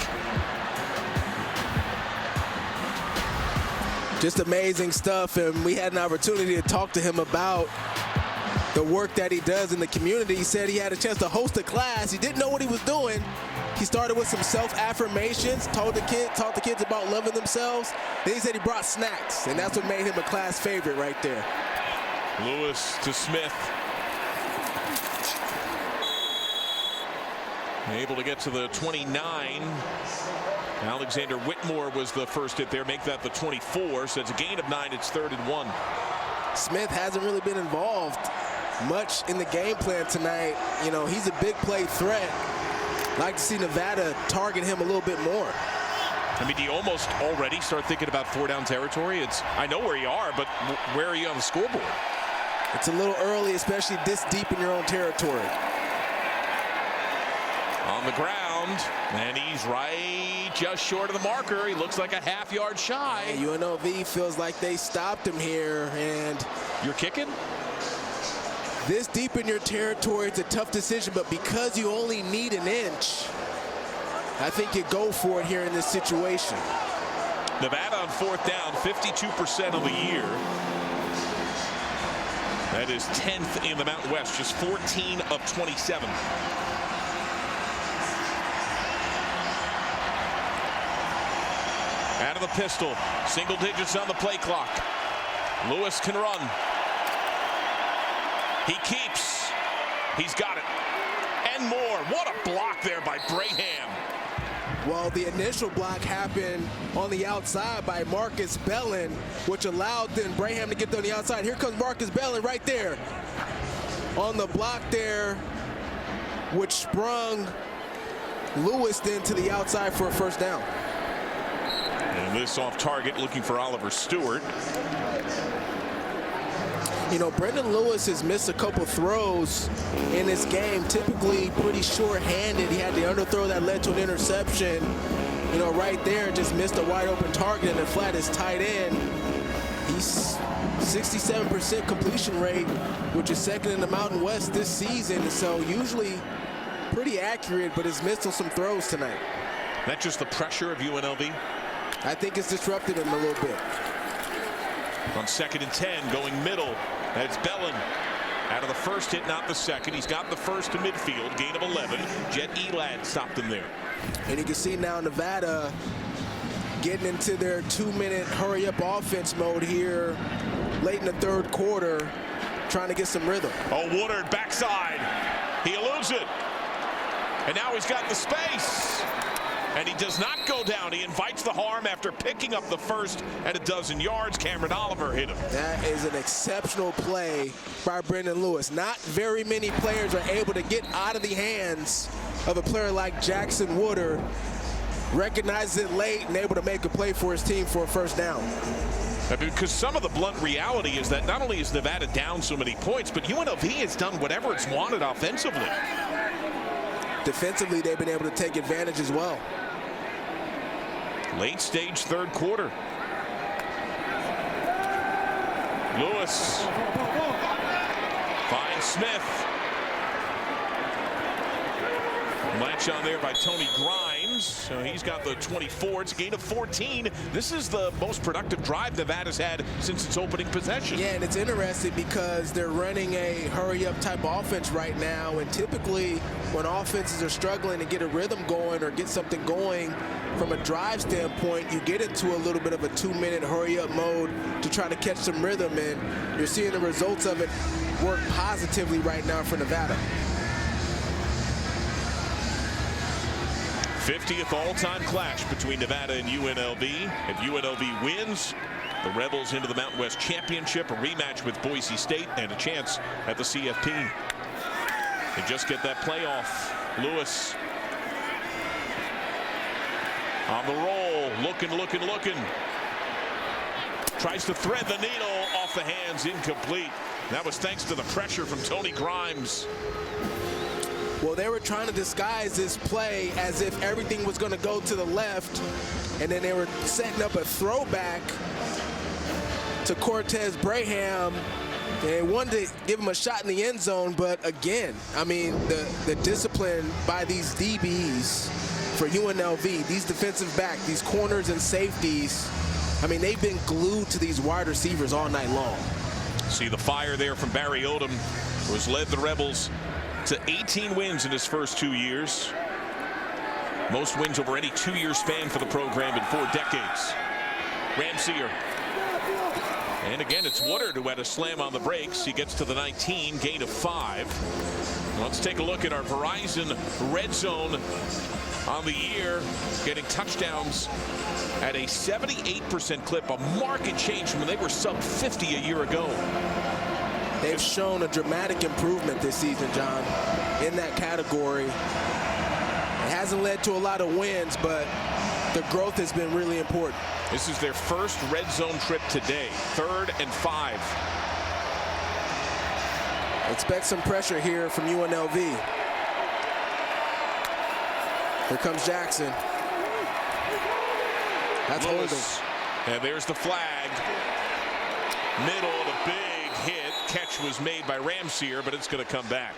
Just amazing stuff, and we had an opportunity to talk to him about the work that he does in the community. He said he had a chance to host a class. He didn't know what he was doing. He started with some self-affirmations, taught the kids about loving themselves. Then he said he brought snacks, and that's what made him a class favorite right there. Lewis to Smith. Able to get to the 29. Alexander Whitmore was the first hit there. Make that the 24. So it's a gain of 9. It's 3rd and 1. Smith hasn't really been involved much in the game plan tonight. You know, he's a big play threat. Like to see Nevada target him a little bit more. I mean, do you almost already start thinking about 4-down territory? I know where you are, but where are you on the scoreboard? It's a little early, especially this deep in your own territory. On the ground, and he's right just short of the marker. He looks like a half-yard shy. And UNLV feels like they stopped him here, and you're kicking? This deep in your territory, it's a tough decision, but because you only need an inch, I think you go for it here in this situation. Nevada on 4th down, 52% on the year. That is 10th in the Mountain West, just 14 of 27. Out of the pistol, single digits on the play clock. Lewis can run. He keeps. He's got it. And more. What a block there by Braham. Well, the initial block happened on the outside by Marcus Bellin, which allowed then Braham to get on the outside. Here comes Marcus Bellin right there on the block there, which sprung Lewis then to the outside for a first down. And this off target, looking for Oliver Stewart. You know, Brendan Lewis has missed a couple throws in this game, typically pretty sure-handed. He had the underthrow that led to an interception. You know, right there, just missed a wide open target and the flat is tight end. He's 67% completion rate, which is 2nd in the Mountain West this season. So usually pretty accurate, but has missed on some throws tonight. That's just the pressure of UNLV? I think it's disrupted him a little bit. On 2nd and 10, going middle. That's Bellin. Out of the first hit, not the second. He's got the first to midfield, gain of 11. Jet Elad stopped him there. And you can see now Nevada getting into their 2-minute hurry-up offense mode here late in the 3rd quarter, trying to get some rhythm. Oh, Woodard backside. He eludes it. And now he's got the space. And he does not go down. He invites the harm after picking up the first at 12 yards. Cameron Oliver hit him. That is an exceptional play by Brendan Lewis. Not very many players are able to get out of the hands of a player like Jackson Woodard. Recognizes it late and able to make a play for his team for a first down. Because some of the blunt reality is that not only is Nevada down so many points, but UNLV has done whatever it's wanted offensively. Defensively, they've been able to take advantage as well. Late stage 3rd quarter. Lewis finds Smith. Latch on there by Tony Grimes. So he's got the 24. It's a gain of 14. This is the most productive drive Nevada's had since its opening possession. Yeah, and it's interesting because they're running a hurry-up type of offense right now. And typically when offenses are struggling to get a rhythm going or get something going from a drive standpoint, you get into a little bit of a 2-minute hurry-up mode to try to catch some rhythm. And you're seeing the results of it work positively right now for Nevada. 50th all-time clash between Nevada and UNLV. If UNLV wins, the Rebels into the Mountain West Championship, a rematch with Boise State, and a chance at the CFP. They just get that playoff. Lewis on the roll, looking. Tries to thread the needle off the hands, incomplete. That was thanks to the pressure from Tony Grimes. Well, they were trying to disguise this play as if everything was going to go to the left, and then they were setting up a throwback to Cortez Braham. They wanted to give him a shot in the end zone, but again, I mean, the discipline by these DBs for UNLV, these defensive backs, these corners and safeties, I mean, they've been glued to these wide receivers all night long. See the fire there from Barry Odom. has led the Rebels to 18 wins in his first 2 years. Most wins over any 2-year span for the program in 4 decades. Ramseer. And again, it's Woodard who had a slam on the brakes. He gets to the 19, gain of 5. Let's take a look at our Verizon red zone on the year, getting touchdowns at a 78% clip, a marked change from when they were sub 50 a year ago. They've shown a dramatic improvement this season, John, in that category. It hasn't led to a lot of wins, but the growth has been really important. This is their first red zone trip today, 3rd and 5. Expect some pressure here from UNLV. Here comes Jackson. That's Lewis. And there's the flag. Middle, the big hit. Catch was made by Ramseer, but it's going to come back.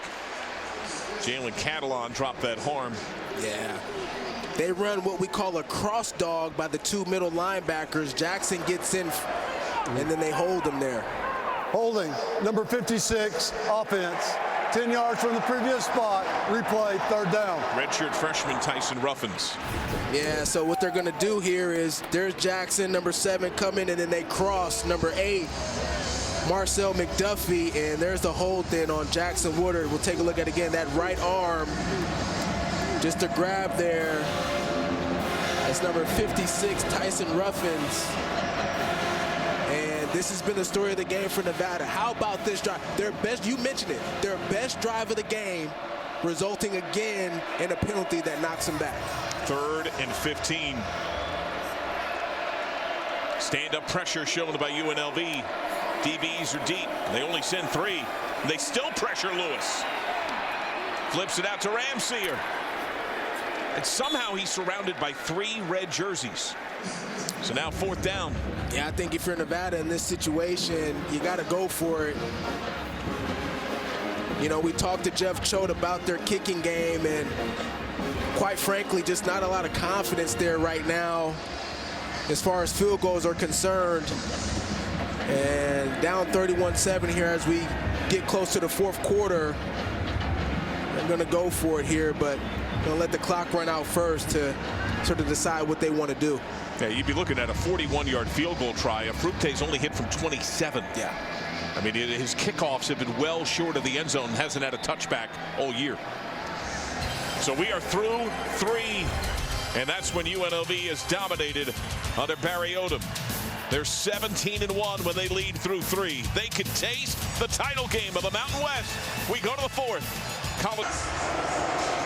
Jalen Catalon dropped that harm. Yeah. They run what we call a cross dog by the 2 middle linebackers. Jackson gets in, and then they hold him there. Holding, number 56, offense. 10 yards from the previous spot. Replay, 3rd down. Redshirt freshman Tyson Ruffins. Yeah, so what they're going to do here is there's Jackson, number 7, coming, and then they cross number 8, Marcel McDuffie, and there's the hold then on Jackson Woodard. We'll take a look at again that right arm. Just a grab there. That's number 56, Tyson Ruffins. And this has been the story of the game for Nevada. How about this drive? Their best, you mentioned it, their best drive of the game, resulting again in a penalty that knocks them back. 3rd and 15. Stand-up pressure shown by UNLV. DBs are deep. They only send 3. They still pressure Lewis. Flips it out to Ramseer. And somehow he's surrounded by 3 red jerseys. So now 4th down. Yeah, I think if you're Nevada in this situation, you got to go for it. You know, we talked to Jeff Choate about their kicking game, and quite frankly, just not a lot of confidence there right now as far as field goals are concerned. And down 31-7 here as we get close to the 4th quarter. They're going to go for it here, but going to let the clock run out first to sort of decide what they want to do. Yeah, you'd be looking at a 41-yard field goal try. Fructe's only hit from 27. Yeah. I mean, his kickoffs have been well short of the end zone. Hasn't had a touchback all year. So we are through 3. And that's when UNLV is dominated under Barry Odom. They're 17-1 when they lead through 3. They could taste the title game of the Mountain West. We go to the 4th.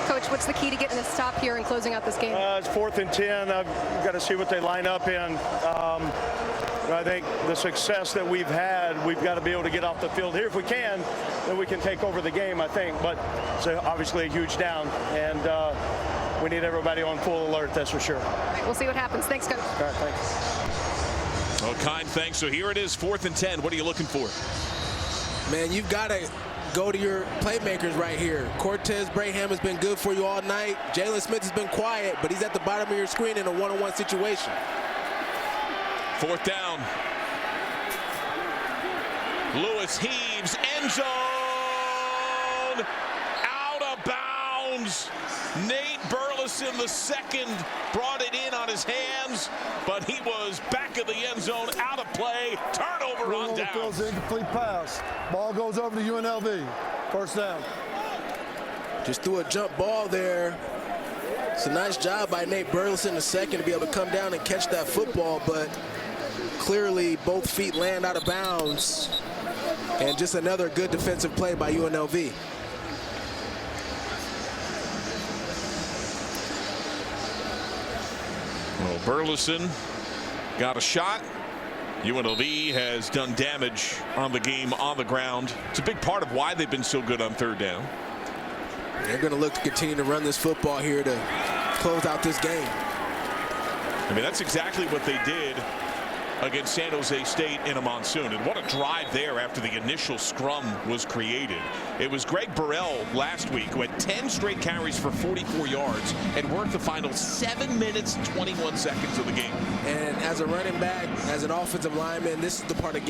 Coach, what's the key to getting a stop here and closing out this game? It's 4th and 10. I've got to see what they line up in. I think the success that we've had, we've got to be able to get off the field here. If we can, then we can take over the game, I think. But it's obviously a huge down, and we need everybody on full alert, that's for sure. All right, we'll see what happens. Thanks, Coach. All right, thanks. Oh, kind thanks. So here it is, 4th and 10. What are you looking for? Man, you've got to go to your playmakers right here. Cortez Braham has been good for you all night. Jalen Smith has been quiet, but he's at the bottom of your screen in a one-on-one situation. 4th down. Lewis heaves, end zone, out of bounds. Nate Burleson, the second, brought it in on his hands, but he was back in the end zone, out of play, turnover on down. Throws an incomplete pass. Ball goes over to UNLV. 1st down. Just threw a jump ball there. It's a nice job by Nate Burleson, the second, to be able to come down and catch that football, but clearly both feet land out of bounds. And just another good defensive play by UNLV. Well, Burleson got a shot. UNLV has done damage on the game on the ground. It's a big part of why they've been so good on 3rd down. They're going to look to continue to run this football here to close out this game. I mean, that's exactly what they did against San Jose State in a monsoon. And what a drive there after the initial scrum was created. It was Greg Burrell last week who had 10 straight carries for 44 yards and worked the final 7 minutes and 21 seconds of the game. And as a running back, as an offensive lineman, this is the part of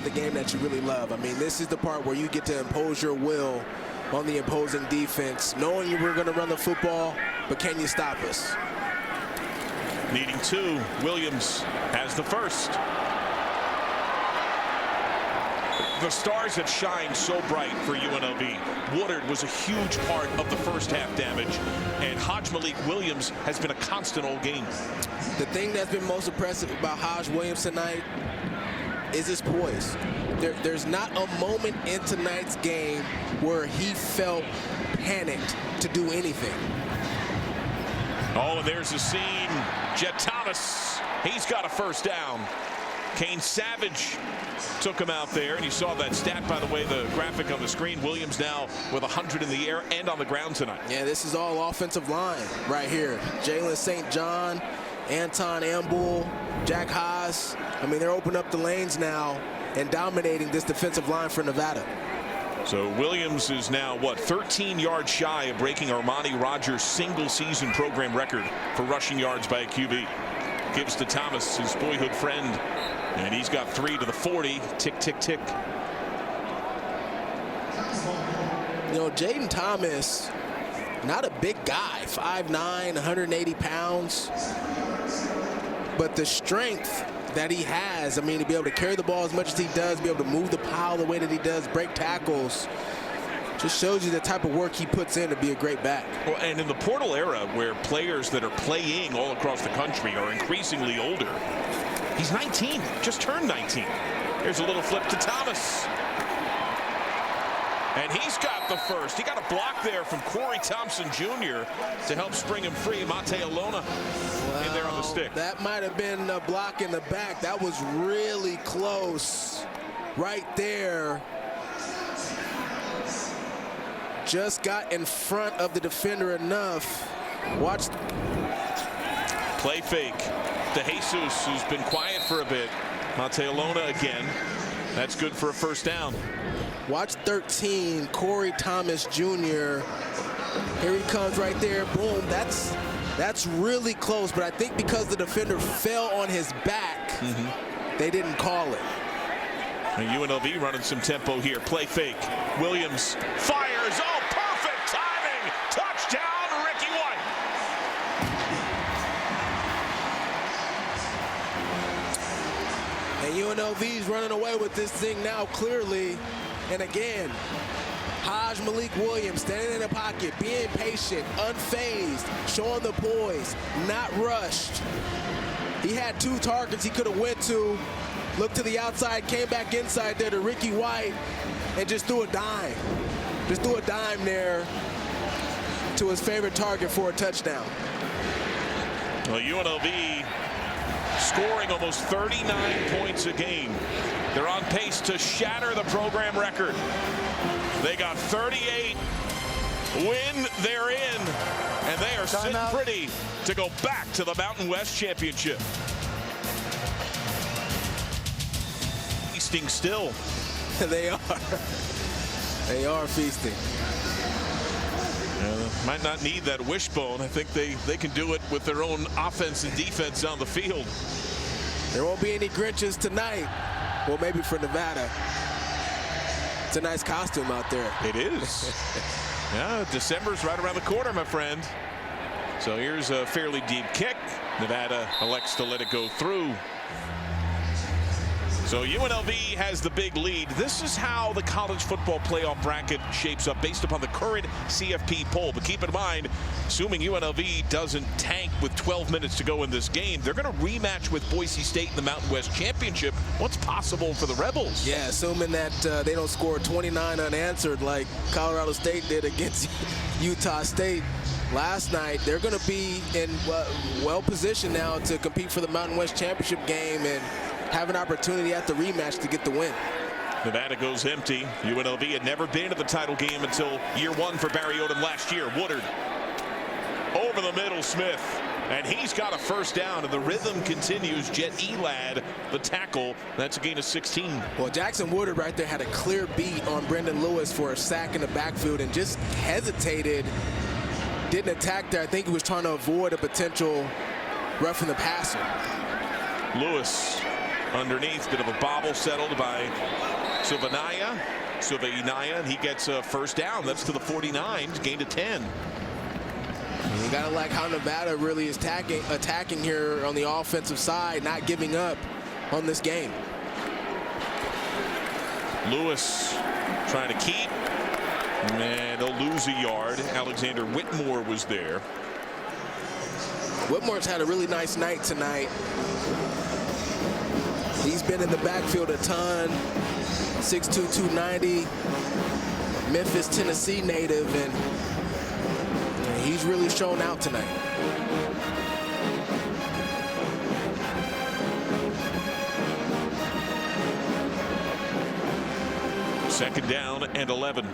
the game that you really love. I mean, this is the part where you get to impose your will on the opposing defense, knowing you were going to run the football, but can you stop us? Needing 2, Williams has the first. The stars have shined so bright for UNLV. Woodard was a huge part of the first half damage, and Hajj Malik Williams has been a constant all game. The thing that's been most impressive about Hajj Williams tonight is his poise. There's not a moment in tonight's game where he felt panicked to do anything. Oh, and there's a scene. Jet Thomas, he's got a first down. Kane Savage took him out there, and you saw that stat, by the way, the graphic on the screen. Williams now with 100 in the air and on the ground tonight. Yeah, this is all offensive line right here. Jalen St. John, Anton Ambull, Jack Haas. I mean, they're opening up the lanes now and dominating this defensive line for Nevada. So Williams is now, 13 yards shy of breaking Armani Rogers' single-season program record for rushing yards by a QB. Gives to Thomas, his boyhood friend, and he's got 3 to the 40. Tick, tick, tick. You know, Jaden Thomas, not a big guy, 5'9", 180 pounds, but the strength that he has, I mean, to be able to carry the ball as much as he does, be able to move the pile the way that he does, break tackles, just shows you the type of work he puts in to be a great back. Well, and in the portal era where players that are playing all across the country are increasingly older, he's 19, just turned 19. Here's a little flip to Thomas. And he's got the first. He got a block there from Corey Thompson Jr. to help spring him free. Mate Alona in there on the stick. That might have been a block in the back. That was really close right there. Just got in front of the defender enough. Watch. Play fake to Jesus, who's been quiet for a bit. Mate Alona again. That's good for a first down. Watch 13, Corey Thomas Jr. Here he comes right there. Boom. That's really close, but I think because the defender fell on his back, they didn't call it. And UNLV running some tempo here. Play fake. Williams fires. Oh, perfect timing. Touchdown, Ricky White. And UNLV's running away with this thing now clearly. And again, Hajj Malik Williams standing in the pocket, being patient, unfazed, showing the poise, not rushed. He had 2 targets he could have went to, looked to the outside, came back inside there to Ricky White, and just threw a dime. Just threw a dime there to his favorite target for a touchdown. Well, UNLV scoring almost 39 points a game. They're on pace to shatter the program record. They got 38. Win, they're in. And they are sitting pretty to go back to the Mountain West Championship. Feasting still. They are. They are feasting. Might not need that wishbone. I think they can do it with their own offense and defense on the field. There won't be any Grinches tonight. Well, maybe for Nevada. It's a nice costume out there. It is. Yeah, December's right around the corner, my friend. So here's a fairly deep kick. Nevada elects to let it go through. So UNLV has the big lead. This is how the college football playoff bracket shapes up based upon the current CFP poll. But keep in mind, assuming UNLV doesn't tank with 12 minutes to go in this game, they're going to rematch with Boise State in the Mountain West Championship. What's possible for the Rebels? Yeah, assuming that they don't score 29 unanswered like Colorado State did against Utah State last night, they're going to be in well positioned now to compete for the Mountain West Championship game and have an opportunity at the rematch to get the win. Nevada goes empty. UNLV had never been to the title game until year 1 for Barry Odom last year. Woodard over the middle. Smith And he's got a first down, and the rhythm continues. Jet Elad, the tackle. That's a gain of 16. Well, Jackson Woodard right there had a clear beat on Brendan Lewis for a sack in the backfield and just hesitated, didn't attack there. I think he was trying to avoid a potential roughing the passer. Lewis underneath, bit of a bobble settled by Silvanaya, and he gets a first down. That's to the 49, gained to 10. You gotta like how Nevada really is attacking here on the offensive side, not giving up on this game. Lewis trying to keep, and they'll lose a yard. Alexander Whitmore was there. Whitmore's had a really nice night tonight. He's been in the backfield a ton. 6'2", 290, Memphis, Tennessee native, and he's really shown out tonight. Second down and 11.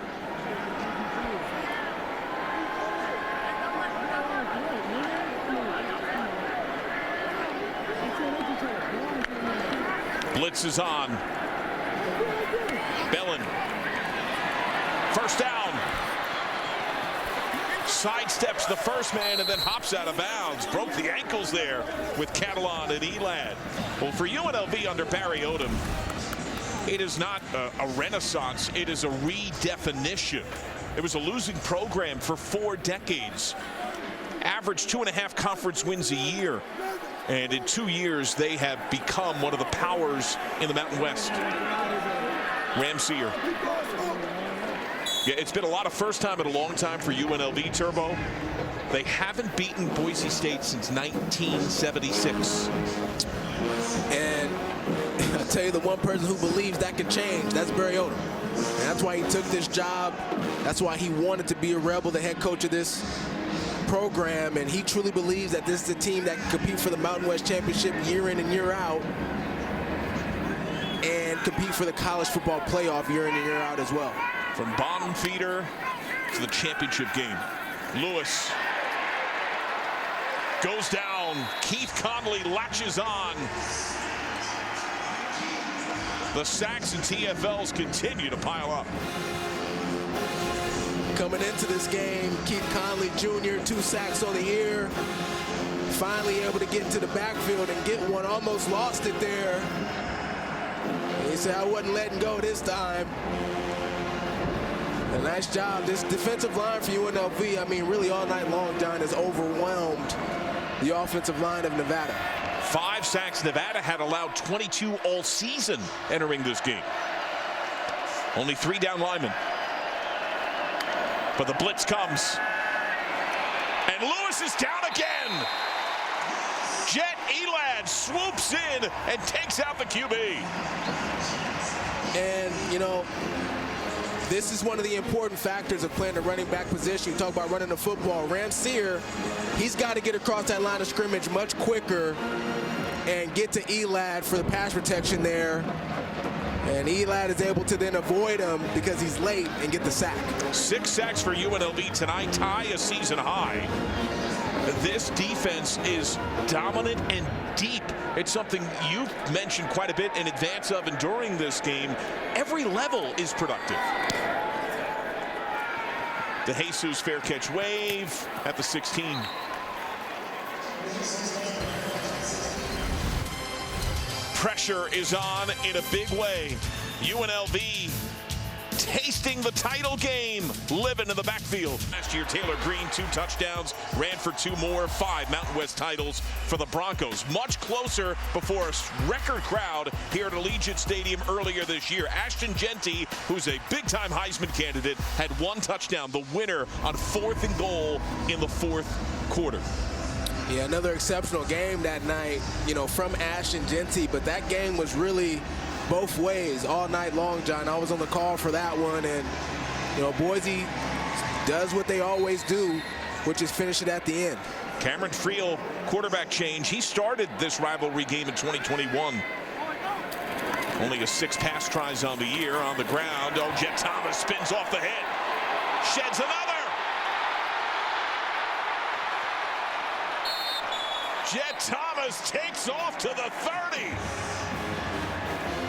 Blitz is on. Bellin. First down. Sidesteps the first man and then hops out of bounds. Broke the ankles there with Catalan and Elad. Well, for UNLV under Barry Odom, it is not a renaissance. It is a redefinition. It was a losing program for 4 decades. Averaged 2.5 conference wins a year. And in 2 years, they have become one of the powers in the Mountain West. Ramseer. Yeah, it's been a lot of first time in a long time for UNLV, Turbo. They haven't beaten Boise State since 1976. And I'll tell you the one person who believes that could change, that's Barry Odom. And that's why he took this job. That's why he wanted to be a Rebel, the head coach of this program, and he truly believes that this is a team that can compete for the Mountain West Championship year in and year out and compete for the college football playoff year in and year out as well. From bottom feeder to the championship game. Lewis goes down. Keith Conley latches on. The sacks and TFLs continue to pile up. Coming into this game, Keith Conley Jr., 2 sacks on the year. Finally able to get into the backfield and get one, almost lost it there. And he said, I wasn't letting go this time. A nice job. This defensive line for UNLV, I mean, really all night long, John, has overwhelmed the offensive line of Nevada. 5 sacks. Nevada had allowed 22 all season entering this game. Only 3 down linemen. But the blitz comes. And Lewis is down again. Jet Elad swoops in and takes out the QB. And, you know, this is one of the important factors of playing the running back position. You talk about running the football. Ramseer, he's got to get across that line of scrimmage much quicker and get to Elad for the pass protection there. And Elad is able to then avoid him because he's late and get the sack. 6 sacks for UNLV tonight, tie a season high. This defense is dominant and deep. It's something you've mentioned quite a bit in advance of and during this game. Every level is productive. De Jesus fair catch wave at the 16. Pressure is on in a big way. UNLV tasting the title game, living in the backfield. Last year, Taylor Green, 2 touchdowns, ran for 2 more, 5 Mountain West titles for the Broncos. Much closer before a record crowd here at Allegiant Stadium earlier this year. Ashton Jeanty, who's a big-time Heisman candidate, had 1 touchdown, the winner on 4th and goal in the 4th quarter. Yeah, another exceptional game that night, you know, from Ashton Jeanty, but that game was really both ways all night long, John. I was on the call for that one, and, you know, Boise does what they always do, which is finish it at the end. Cameron Friel, quarterback change. He started this rivalry game in 2021. Only a 6 pass tries on the year on the ground. Oh, Jet Thomas spins off the hit. Sheds another. Jet Thomas takes off to the 30.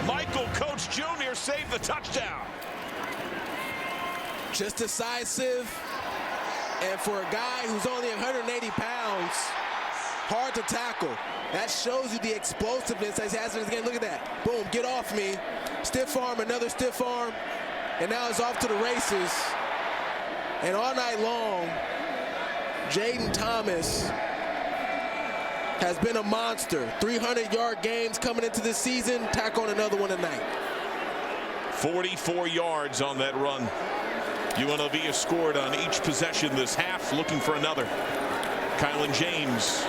Michael Coach Jr. saved the touchdown. Just decisive. And for a guy who's only 180 pounds, hard to tackle. That shows you the explosiveness that he has in his game. Look at that. Boom, get off me. Stiff arm, another stiff arm. And now it's off to the races. And all night long, Jaden Thomas has been a monster. 300-yard games coming into this season. Tack on another one tonight. 44 yards on that run. UNLV has scored on each possession this half, looking for another. Kylan James.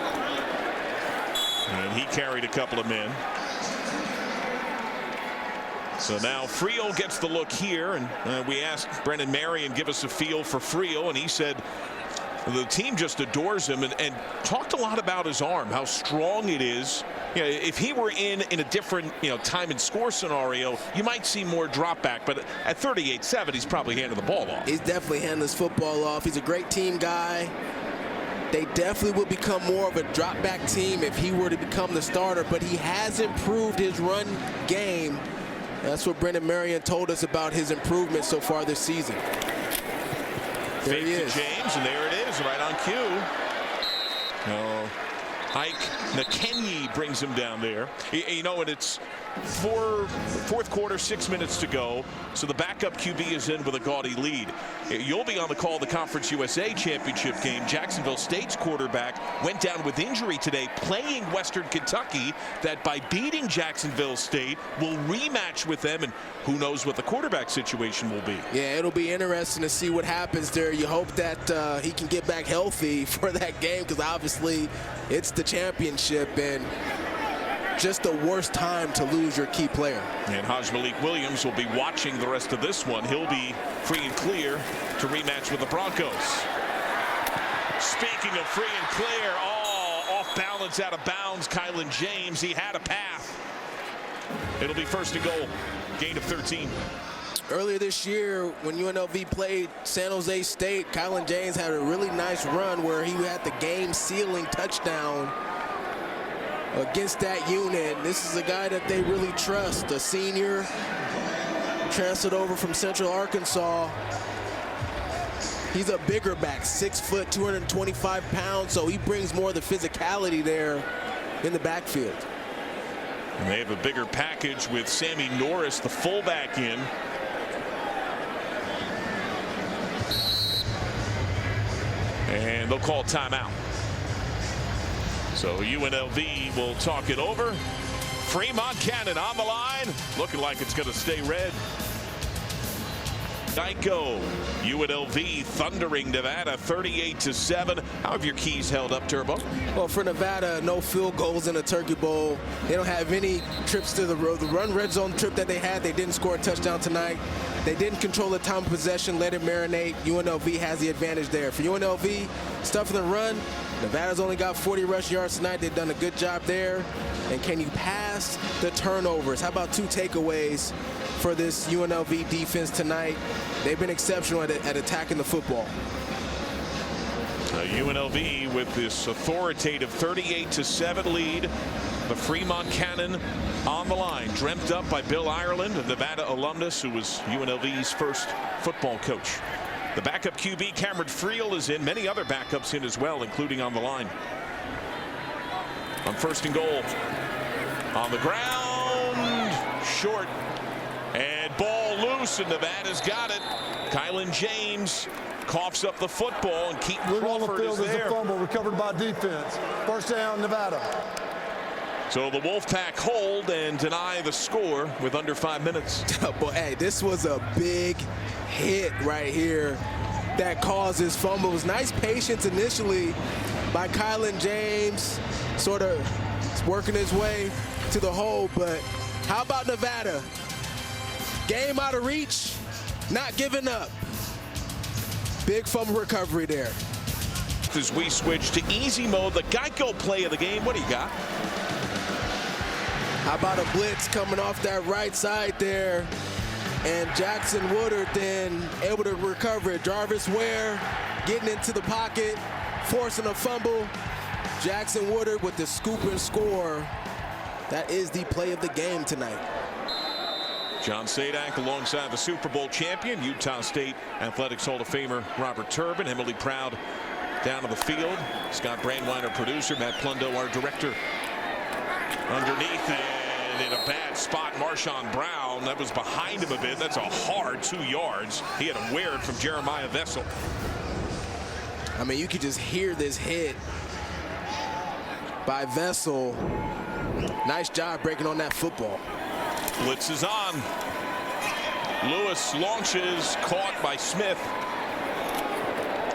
And he carried a couple of men. So now Friel gets the look here, and we asked Brendan Marion give us a feel for Friel, and he said the team just adores him and talked a lot about his arm, how strong it is. You know, if he were in a different time and score scenario, you might see more drop back, but at 38-7, he's probably handing the ball off. He's definitely handing this football off. He's a great team guy. They definitely would become more of a drop back team if he were to become the starter, but he has improved his run game. That's what Brendan Marion told us about his improvement so far this season. There he is. James, and there it is, right on cue. Ike Nakenyi brings him down there. And it's fourth quarter, 6 minutes to go. So the backup QB is in with a gaudy lead. You'll be on the call of the Conference USA Championship game. Jacksonville State's quarterback went down with injury today playing Western Kentucky, that by beating Jacksonville State will rematch with them, and who knows what the quarterback situation will be. Yeah, it'll be interesting to see what happens there. You hope that he can get back healthy for that game, because obviously it's the championship and just the worst time to lose your key player. And Haj Malik Williams will be watching the rest of this one. He'll be free and clear to rematch with the Broncos. Speaking of free and clear, off balance, out of bounds, Kylan James. He had a path. It'll be first and goal. Gain of 13. Earlier this year, when UNLV played San Jose State, Kylan James had a really nice run where he had the game-sealing touchdown against that unit. This is a guy that they really trust, a senior, transferred over from Central Arkansas. He's a bigger back, 6 foot, 225 pounds, so he brings more of the physicality there in the backfield. And they have a bigger package with Sammy Norris, the fullback, in. And they'll call timeout. So UNLV will talk it over. Fremont Cannon on the line, looking like it's going to stay red. Geico, UNLV thundering Nevada 38-7. How have your keys held up, Turbo? Well, for Nevada, no field goals in the Turkey Bowl. They don't have any trips to the road. The run red zone trip that they had, they didn't score a touchdown tonight. They didn't control the time of possession, let it marinate. UNLV has the advantage there. For UNLV, stuffing the run, Nevada's only got 40 rush yards tonight. They've done a good job there. And can you pass the turnovers? How about 2 takeaways for this UNLV defense tonight? They've been exceptional at attacking the football. UNLV with this authoritative 38-7 lead. The Fremont Cannon on the line, dreamt up by Bill Ireland, a Nevada alumnus who was UNLV's first football coach. The backup QB, Cameron Friel, is in. Many other backups in as well, including on the line. On first and goal. On the ground. Short. And ball loose, and Nevada's got it. Kylan James coughs up the football, and Keaton Crawford is there. A fumble recovered by defense. First down, Nevada. So the Wolfpack hold and deny the score with under 5 minutes. Boy, hey, this was a big hit right here that causes fumbles. Nice patience initially by Kylan James, sort of working his way to the hole. But how about Nevada? Game out of reach, not giving up. Big fumble recovery there. As we switch to easy mode, the Geico play of the game, what do you got? How about a blitz coming off that right side there, and Jackson Woodard then able to recover it. Jarvis Ware getting into the pocket, forcing a fumble. Jackson Woodard with the scoop and score. That is the play of the game tonight. John Sadak alongside the Super Bowl champion, Utah State Athletics Hall of Famer Robert Turbin. Emily Proud down to the field. Scott Brandweiner, producer. Matt Plundo, our director. Underneath, and in a bad spot, Marshawn Brown. That was behind him a bit. That's a hard 2 yards. He had a wear from Jeremiah Vessel. I mean, you could just hear this hit by Vessel. Nice job breaking on that football. Blitz is on. Lewis launches, caught by Smith.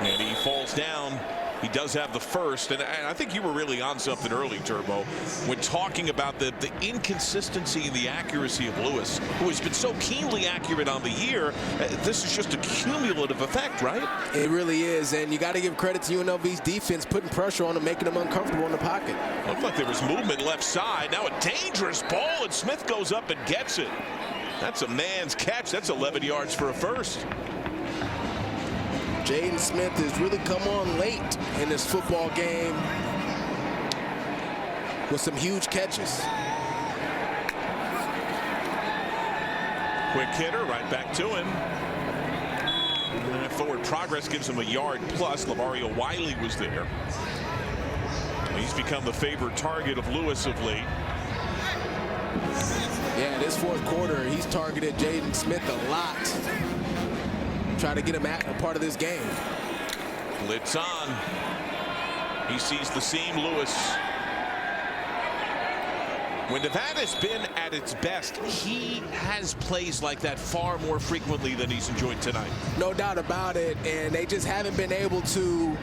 And he falls down. He does have the first, and I think you were really on something early, Turbo, when talking about the inconsistency and the accuracy of Lewis, who has been so keenly accurate on the year. This is just a cumulative effect, right? It really is, and you got to give credit to UNLV's defense putting pressure on them, making them uncomfortable in the pocket. Looked like there was movement left side. Now a dangerous ball, and Smith goes up and gets it. That's a man's catch. That's 11 yards for a first. Jaden Smith has really come on late in this football game with some huge catches. Quick hitter, right back to him. And forward progress gives him a yard plus. Lavario Wiley was there. He's become the favorite target of Lewis of late. Yeah, this fourth quarter, he's targeted Jaden Smith a lot. Try to get him at a part of this game. Blitz on. He sees the seam. Lewis. When Nevada's been at its best, he has plays like that far more frequently than he's enjoyed tonight. No doubt about it, and they just haven't been able to.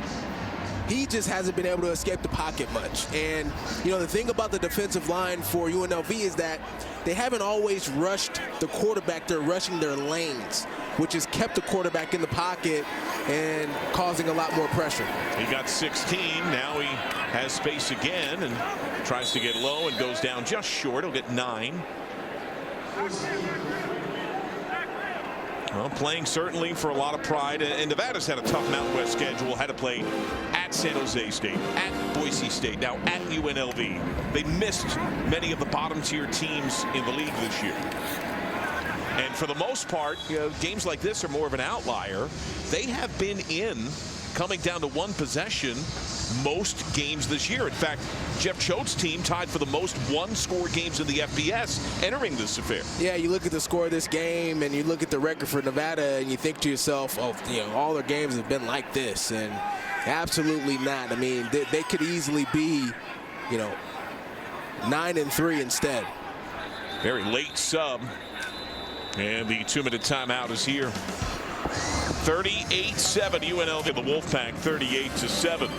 He just hasn't been able to escape the pocket much. And, you know, the thing about the defensive line for UNLV is that they haven't always rushed the quarterback. They're rushing their lanes, which has kept the quarterback in the pocket and causing a lot more pressure. He got 16. Now he has space again and tries to get low and goes down just short. He'll get 9. Well, playing certainly for a lot of pride, and Nevada's had a tough Mountain West schedule. Had to play at San Jose State, at Boise State, now at UNLV. They missed many of the bottom tier teams in the league this year. And for the most part, you know, games like this are more of an outlier. They have been in, coming down to one possession, most games this year. In fact, Jeff Choate's team tied for the most one-score games in the FBS entering this affair. Yeah, you look at the score of this game and you look at the record for Nevada and you think to yourself, oh, you know, all their games have been like this, and absolutely not. I mean, they could easily be, you know, 9-3 instead. Very late sub, and the 2-minute timeout is here. 38-7 UNLV, the Wolfpack 38-7.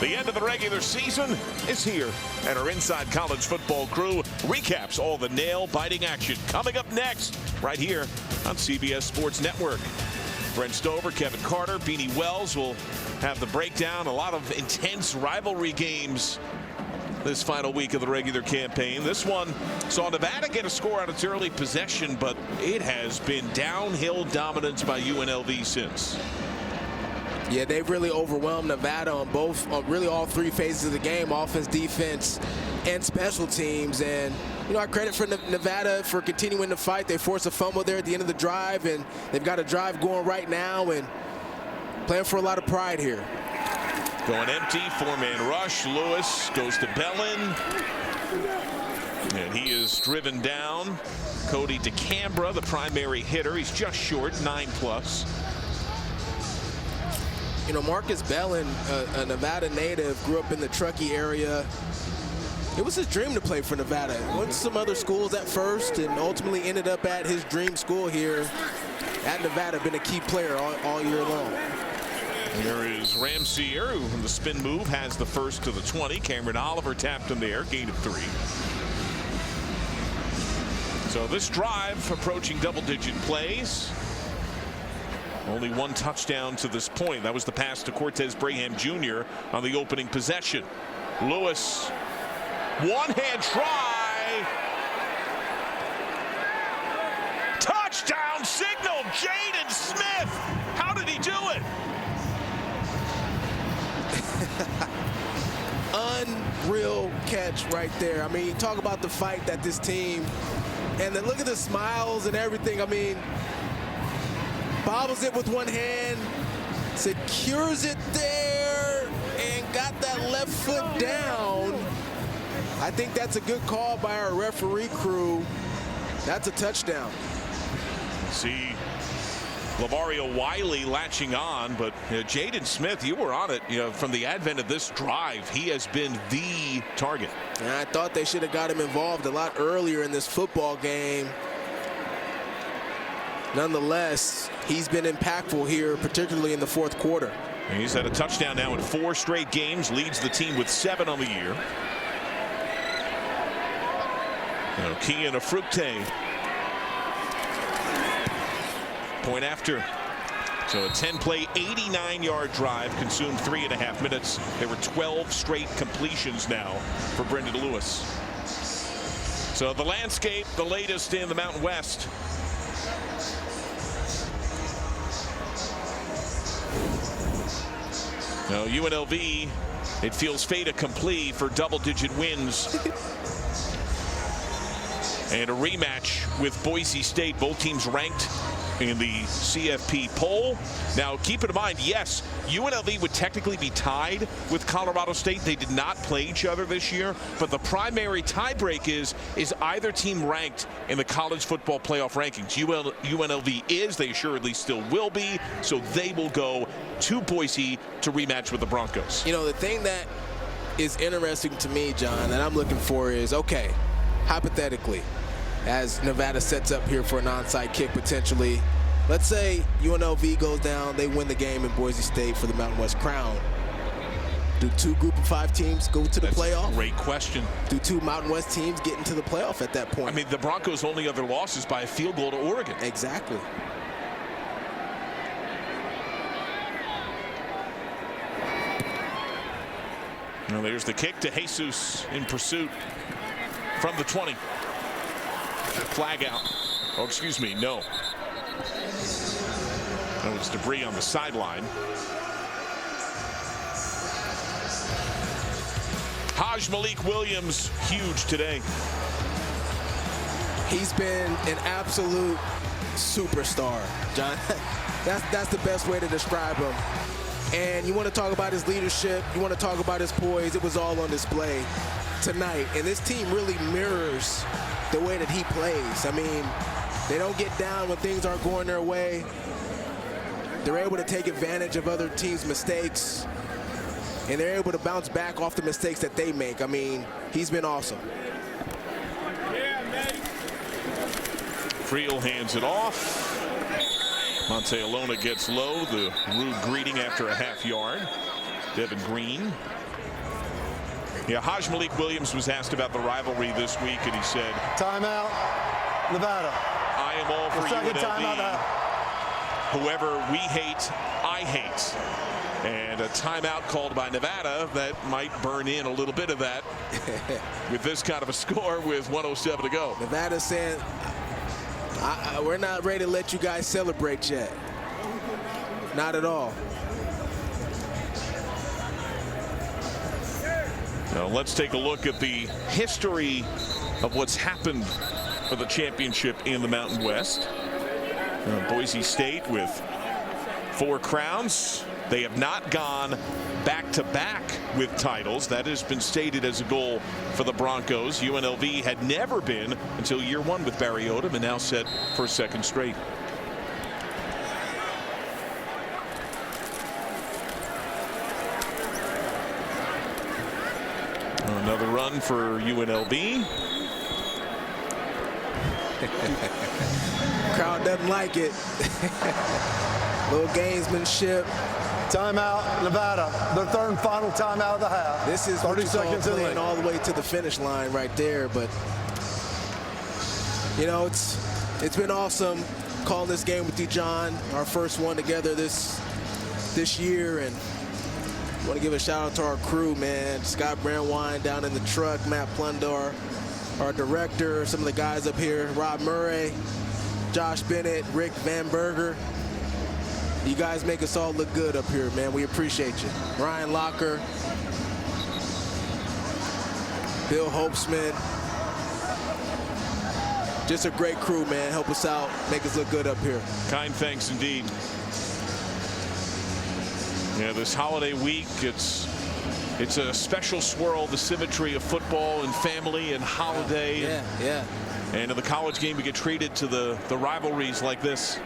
The end of the regular season is here, and our Inside College Football crew recaps all the nail-biting action coming up next right here on CBS Sports Network. Brent Stover, Kevin Carter, Beanie Wells will have the breakdown. A lot of intense rivalry games this final week of the regular campaign. This one saw Nevada get a score on its early possession, but it has been downhill dominance by UNLV since. Yeah, they've really overwhelmed Nevada on really all three phases of the game: offense, defense, and special teams. And, you know, I credit for Nevada for continuing to fight. They forced a fumble there at the end of the drive, and they've got a drive going right now and playing for a lot of pride here. Going empty, 4-man rush. Lewis goes to Bellin, and he is driven down. Cody DeCambra, the primary hitter. He's just short, 9+. You know, Marcus Bellin, a Nevada native, grew up in the Truckee area. It was his dream to play for Nevada. Went to some other schools at first and ultimately ended up at his dream school here at Nevada. Been a key player all year long. And there is Ramsier, who from the spin move has the first to the 20. Cameron Oliver tapped him there, gain of 3. So this drive approaching double-digit plays. Only one touchdown to this point. That was the pass to Cortez Braham Jr. on the opening possession. Lewis, one-hand try. Touchdown signal, Jaden Smith. How did he do it? real catch right there. I mean, you talk about the fight that this team, and then look at the smiles and everything. I mean, bobbles it with one hand, secures it there, and got that left foot down. I think that's a good call by our referee crew. That's a touchdown. See Lavario Wiley latching on, but Jaden Smith, you were on it. From the advent of this drive, he has been the target. And I thought they should have got him involved a lot earlier in this football game. Nonetheless, he's been impactful here, particularly in the fourth quarter. And he's had a touchdown now in 4 straight games, leads the team with 7 on the year. Kian Afrukte. Point after. So a 10-play, 89-yard drive consumed 3.5 minutes. There were 12 straight completions now for Brendan Lewis. So the landscape, the latest in the Mountain West. Now UNLV, it feels fait accompli for double-digit wins. And a rematch with Boise State, both teams ranked in the CFP poll. Now, keep in mind, yes, UNLV would technically be tied with Colorado State. They did not play each other this year, but the primary tiebreak is either team ranked in the college football playoff rankings. UNLV is, they assuredly still will be, so they will go to Boise to rematch with the Broncos. The thing that is interesting to me, John, that I'm looking for is, okay, hypothetically, as Nevada sets up here for an onside kick potentially, let's say UNLV goes down, they win the game in Boise State for the Mountain West crown. Do 2 group of 5 teams go to the playoff? Great question. Do 2 Mountain West teams get into the playoff at that point? I mean, the Broncos' only other loss is by a field goal to Oregon. Exactly. Now there's the kick to Jesus in pursuit from the 20. Flag out. Oh, excuse me, no. That was debris on the sideline. Malik Williams, huge today. He's been an absolute superstar, John. That's the best way to describe him. And you want to talk about his leadership, you want to talk about his poise, it was all on display tonight. And this team really mirrors the way that he plays. I mean, they don't get down when things aren't going their way. They're able to take advantage of other teams' mistakes, and they're able to bounce back off the mistakes that they make. I mean, he's been awesome. Creel hands it off. Monte Alona gets low, the rude greeting after a half yard. Devin Green. Yeah, Malik Williams was asked about the rivalry this week, and he said, timeout, Nevada. I am all for UNLV. Whoever we hate, I hate. And a timeout called by Nevada that might burn in a little bit of that with this kind of a score with 1:07 to go. Nevada's saying, we're not ready to let you guys celebrate yet. Not at all. Now let's take a look at the history of what's happened for the championship in the Mountain West. Boise State with 4 crowns. They have not gone back-to-back with titles. That has been stated as a goal for the Broncos. UNLV had never been until year 1 with Barry Odom, and now set for a 2nd straight. Another run for UNLV. Crowd doesn't like it. Little gamesmanship. Timeout, Nevada. Their 3rd and final timeout of the half. This is 30 seconds in, all the way to the finish line right there. But you know, it's been awesome calling this game with you, John. Our first one together this year, and I want to give a shout out to our crew, man. Scott Brandwine down in the truck, Matt Plundar, our director, some of the guys up here, Rob Murray, Josh Bennett, Rick Van Berger. You guys make us all look good up here, man. We appreciate you. Ryan Locker. Bill Hopesman. Just a great crew, man. Help us out, make us look good up here. Kind thanks indeed. Yeah, this holiday week, it's a special swirl, the symmetry of football and family and holiday. Yeah. And in the college game, we get treated to the rivalries like this.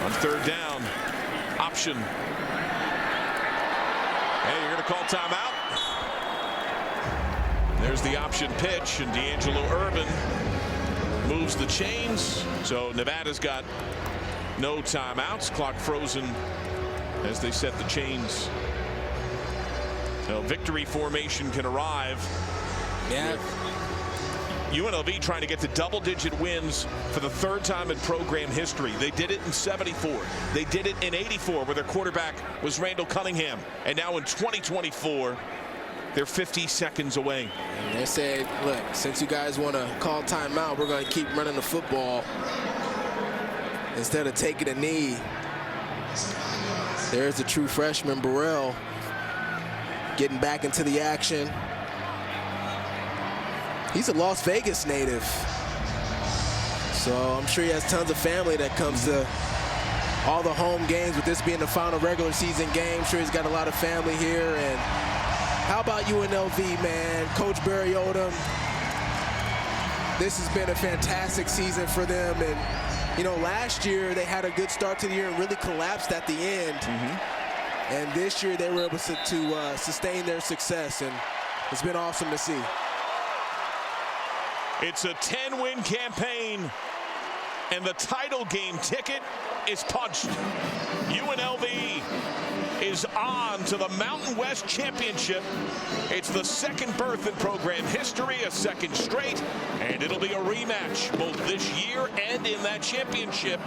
On third down, option. Hey, you're going to call timeout. There's the option pitch, and D'Angelo Urban moves the chains. So Nevada's got no timeouts. Clock frozen as they set the chains. So victory formation can arrive. Yeah. UNLV trying to get to double-digit wins for the third time in program history. They did it in '74. They did it in '84, where their quarterback was Randall Cunningham. And now in 2024, they're 50 seconds away. And they said, look, since you guys want to call timeout, we're going to keep running the football instead of taking a knee. There's the true freshman, Burrell, getting back into the action. He's a Las Vegas native, so I'm sure he has tons of family that comes to all the home games, with this being the final regular season game. I'm sure he's got a lot of family here. And how about UNLV, man? Coach Barry Odom, this has been a fantastic season for them. And, you know, last year they had a good start to the year and really collapsed at the end. And this year they were able to sustain their success, and it's been awesome to see. It's a 10-win campaign, and the title game ticket is punched. UNLV is on to the Mountain West Championship. It's the second berth in program history, a second straight, and it'll be a rematch both this year and in that championship.